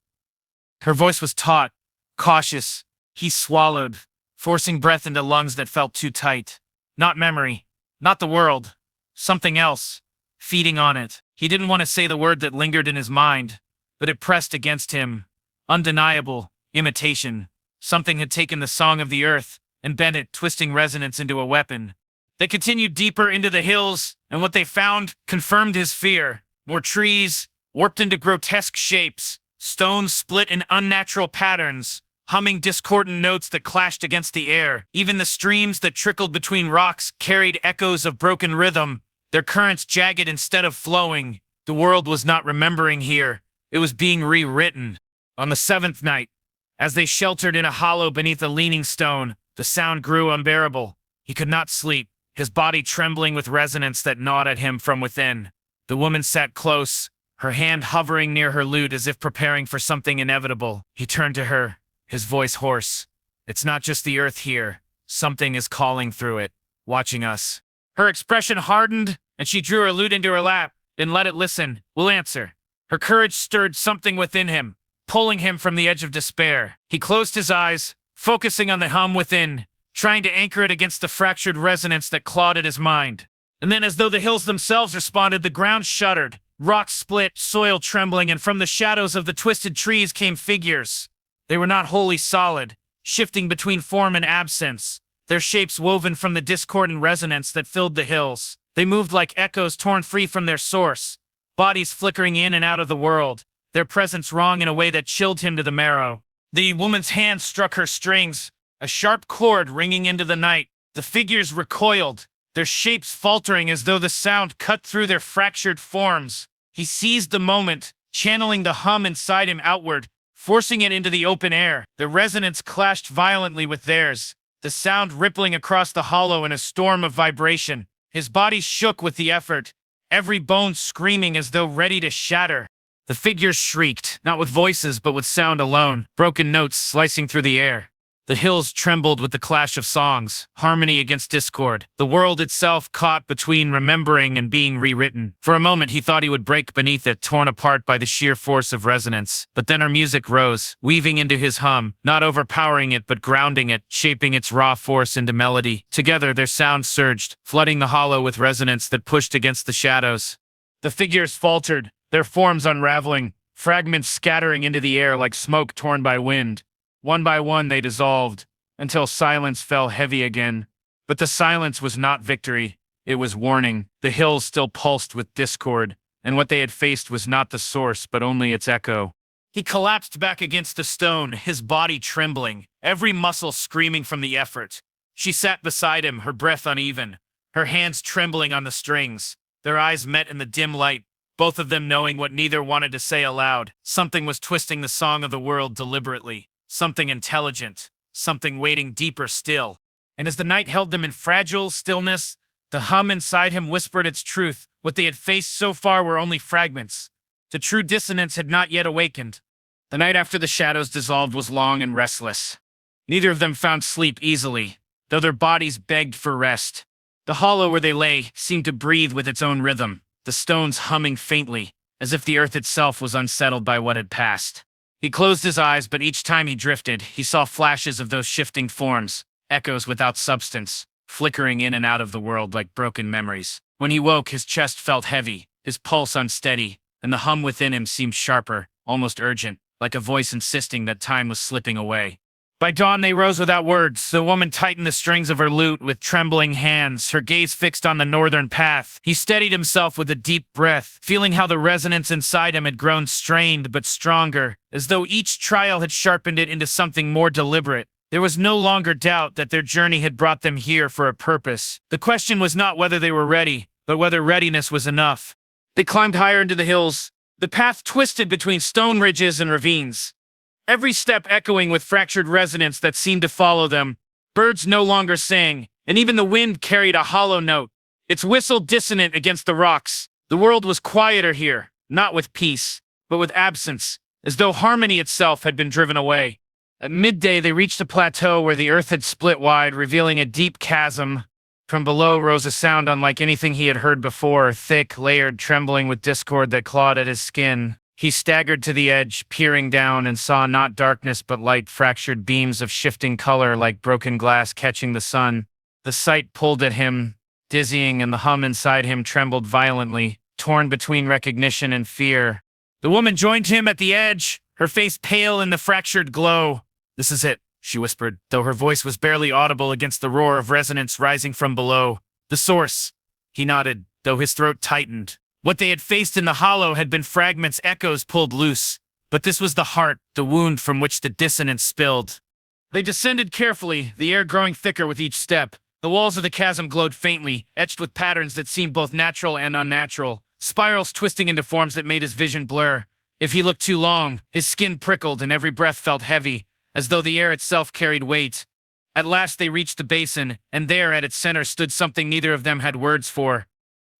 B: Her voice was taut, cautious. He swallowed, forcing breath into lungs that felt too tight. Not memory, not the world, something else, feeding on it. He didn't want to say the word that lingered in his mind, but it pressed against him. Undeniable, imitation. Something had taken the song of the earth and bent it, twisting resonance into a weapon. They continued deeper into the hills, and what they found confirmed his fear. More trees, warped into grotesque shapes, stones split in unnatural patterns, humming discordant notes that clashed against the air. Even the streams that trickled between rocks carried echoes of broken rhythm, their currents jagged instead of flowing. The world was not remembering here. It was being rewritten. On the seventh night, as they sheltered in a hollow beneath a leaning stone, the sound grew unbearable. He could not sleep, his body trembling with resonance that gnawed at him from within. The woman sat close, her hand hovering near her lute as if preparing for something inevitable. He turned to her, his voice hoarse. "It's not just the earth here. Something is calling through it, watching us." Her expression hardened, and she drew her lute into her lap. "Then let it listen. We'll answer." Her courage stirred something within him, pulling him from the edge of despair. He closed his eyes, focusing on the hum within, trying to anchor it against the fractured resonance that clawed at his mind. And then, as though the hills themselves responded, the ground shuddered, rocks split, soil trembling, and from the shadows of the twisted trees came figures. They were not wholly solid, shifting between form and absence, their shapes woven from the discordant resonance that filled the hills. They moved like echoes torn free from their source, bodies flickering in and out of the world, their presence wrong in a way that chilled him to the marrow. The woman's hand struck her strings, a sharp chord ringing into the night. The figures recoiled, their shapes faltering as though the sound cut through their fractured forms. He seized the moment, channeling the hum inside him outward, forcing it into the open air. The resonance clashed violently with theirs, the sound rippling across the hollow in a storm of vibration. His body shook with the effort, every bone screaming as though ready to shatter. The figures shrieked, not with voices but with sound alone, broken notes slicing through the air. The hills trembled with the clash of songs, harmony against discord. The world itself caught between remembering and being rewritten. For a moment he thought he would break beneath it, torn apart by the sheer force of resonance. But then her music rose, weaving into his hum, not overpowering it but grounding it, shaping its raw force into melody. Together their sound surged, flooding the hollow with resonance that pushed against the shadows. The figures faltered, their forms unraveling, fragments scattering into the air like smoke torn by wind. One by one they dissolved, until silence fell heavy again. But the silence was not victory, it was warning. The hills still pulsed with discord, and what they had faced was not the source, but only its echo. He collapsed back against the stone, his body trembling, every muscle screaming from the effort. She sat beside him, her breath uneven, her hands trembling on the strings. Their eyes met in the dim light, both of them knowing what neither wanted to say aloud. Something was twisting the song of the world deliberately. Something intelligent, something waiting deeper still. And as the night held them in fragile stillness, the hum inside him whispered its truth. What they had faced so far were only fragments. The true dissonance had not yet awakened. The night after the shadows dissolved was long and restless. Neither of them found sleep easily, though their bodies begged for rest. The hollow where they lay seemed to breathe with its own rhythm, the stones humming faintly, as if the earth itself was unsettled by what had passed. He closed his eyes, but each time he drifted, he saw flashes of those shifting forms, echoes without substance, flickering in and out of the world like broken memories. When he woke, his chest felt heavy, his pulse unsteady, and the hum within him seemed sharper, almost urgent, like a voice insisting that time was slipping away. By dawn, they rose without words. The woman tightened the strings of her lute with trembling hands, her gaze fixed on the northern path. He steadied himself with a deep breath, feeling how the resonance inside him had grown strained but stronger, as though each trial had sharpened it into something more deliberate. There was no longer doubt that their journey had brought them here for a purpose. The question was not whether they were ready, but whether readiness was enough. They climbed higher into the hills. The path twisted between stone ridges and ravines, every step echoing with fractured resonance that seemed to follow them. Birds no longer sang, and even the wind carried a hollow note, its whistle dissonant against the rocks. The world was quieter here, not with peace, but with absence, as though harmony itself had been driven away. At midday, they reached a plateau where the earth had split wide, revealing a deep chasm. From below rose a sound unlike anything he had heard before, thick, layered, trembling with discord that clawed at his skin. He staggered to the edge, peering down, and saw not darkness but light, fractured beams of shifting color like broken glass catching the sun. The sight pulled at him, dizzying, and the hum inside him trembled violently, torn between recognition and fear. The woman joined him at the edge, her face pale in the fractured glow. "This is it," she whispered, though her voice was barely audible against the roar of resonance rising from below. "The source." He nodded, though his throat tightened. What they had faced in the hollow had been fragments, echoes pulled loose. But this was the heart, the wound from which the dissonance spilled. They descended carefully, the air growing thicker with each step. The walls of the chasm glowed faintly, etched with patterns that seemed both natural and unnatural, spirals twisting into forms that made his vision blur. If he looked too long, his skin prickled and every breath felt heavy, as though the air itself carried weight. At last they reached the basin, and there at its center stood something neither of them had words for.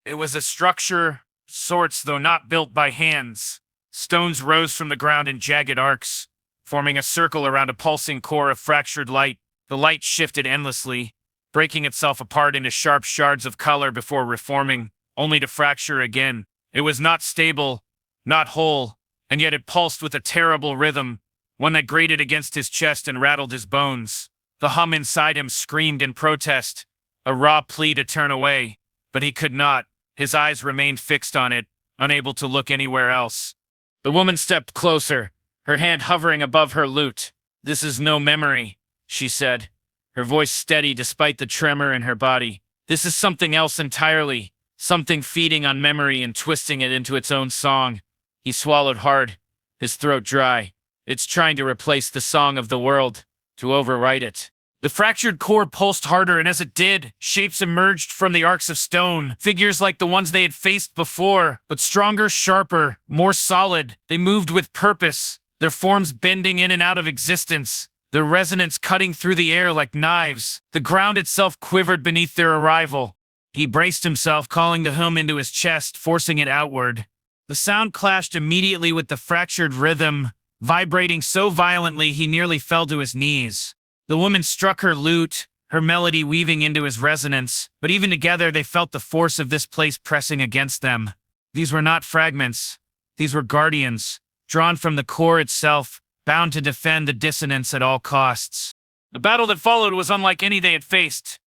B: It was a structure, sorts though not built by hands. Stones rose from the ground in jagged arcs, forming a circle around a pulsing core of fractured light. The light shifted endlessly, breaking itself apart into sharp shards of color before reforming, only to fracture again. It was not stable, not whole, and yet it pulsed with a terrible rhythm, one that grated against his chest and rattled his bones. The hum inside him screamed in protest, a raw plea to turn away, but he could not. His eyes remained fixed on it, unable to look anywhere else. The woman stepped closer, her hand hovering above her lute. "This is no memory," she said, her voice steady despite the tremor in her body. "This is something else entirely, something feeding on memory and twisting it into its own song." He swallowed hard, his throat dry. "It's trying to replace the song of the world, to overwrite it." The fractured core pulsed harder, and as it did, shapes emerged from the arcs of stone, figures like the ones they had faced before, but stronger, sharper, more solid. They moved with purpose, their forms bending in and out of existence, their resonance cutting through the air like knives. The ground itself quivered beneath their arrival. He braced himself, calling the hum into his chest, forcing it outward. The sound clashed immediately with the fractured rhythm, vibrating so violently he nearly fell to his knees. The woman struck her lute, her melody weaving into his resonance, but even together they felt the force of this place pressing against them. These were not fragments. These were guardians, drawn from the core itself, bound to defend the dissonance at all costs. The battle that followed was unlike any they had faced.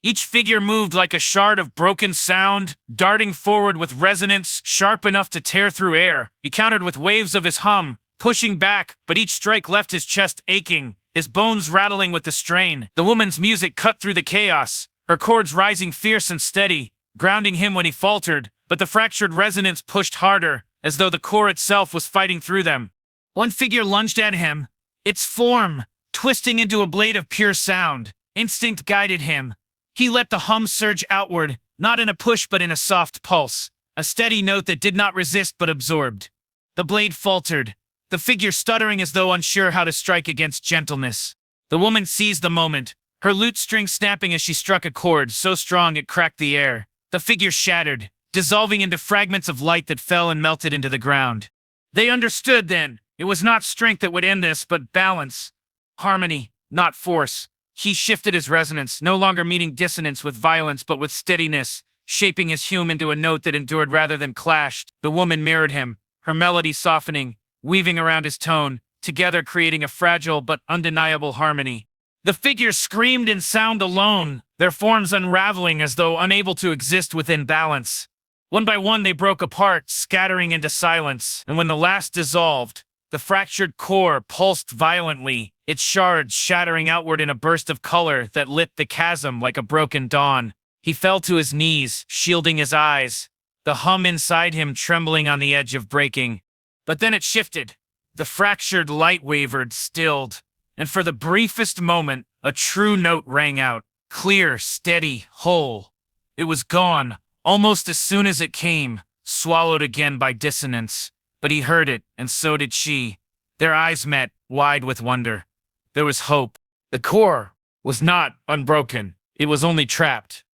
B: Each figure moved like a shard of broken sound, darting forward with resonance sharp enough to tear through air. He countered with waves of his hum, pushing back, but each strike left his chest aching, his bones rattling with the strain. The woman's music cut through the chaos, her chords rising fierce and steady, grounding him when he faltered, but the fractured resonance pushed harder, as though the core itself was fighting through them. One figure lunged at him, its form twisting into a blade of pure sound. Instinct guided him. He let the hum surge outward, not in a push but in a soft pulse, a steady note that did not resist but absorbed. The blade faltered, the figure stuttering as though unsure how to strike against gentleness. The woman seized the moment, her lute string snapping as she struck a chord so strong it cracked the air. The figure shattered, dissolving into fragments of light that fell and melted into the ground. They understood then. It was not strength that would end this, but balance, harmony. not force. He shifted his resonance, no longer meeting dissonance with violence but with steadiness, shaping his hum into a note that endured rather than clashed. The woman mirrored him, her melody softening, weaving around his tone, together creating a fragile but undeniable harmony. The figures screamed in sound alone, their forms unraveling as though unable to exist within balance. One by one they broke apart, scattering into silence, and when the last dissolved, the fractured core pulsed violently, its shards shattering outward in a burst of color that lit the chasm like a broken dawn. He fell to his knees, shielding his eyes, the hum inside him trembling on the edge of breaking. But then it shifted. The fractured light wavered, stilled, and for the briefest moment, a true note rang out, clear, steady, whole. It was gone, almost as soon as it came, swallowed again by dissonance. But he heard it, and so did she. Their eyes met, wide with wonder. There was hope. The core was not unbroken. It was only trapped.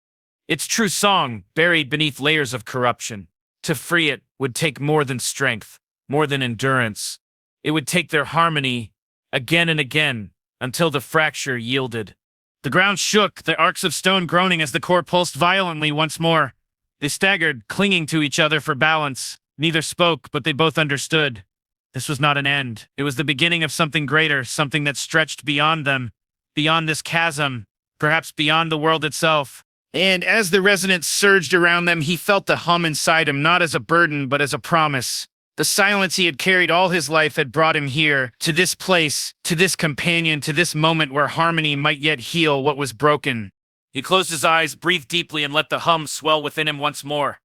B: Its true song buried beneath layers of corruption. To free it would take more than strength, more than endurance. It would take their harmony again and again until the fracture yielded. The ground shook, the arcs of stone groaning as the core pulsed violently once more. They staggered, clinging to each other for balance. Neither spoke, but they both understood. This was not an end. It was the beginning of something greater, something that stretched beyond them, beyond this chasm, perhaps beyond the world itself. And as the resonance surged around them, he felt the hum inside him, not as a burden, but as a promise. The silence he had carried all his life had brought him here, to this place, to this companion, to this moment where harmony might yet heal what was broken. He closed his eyes, breathed deeply, and let the hum swell within him once more.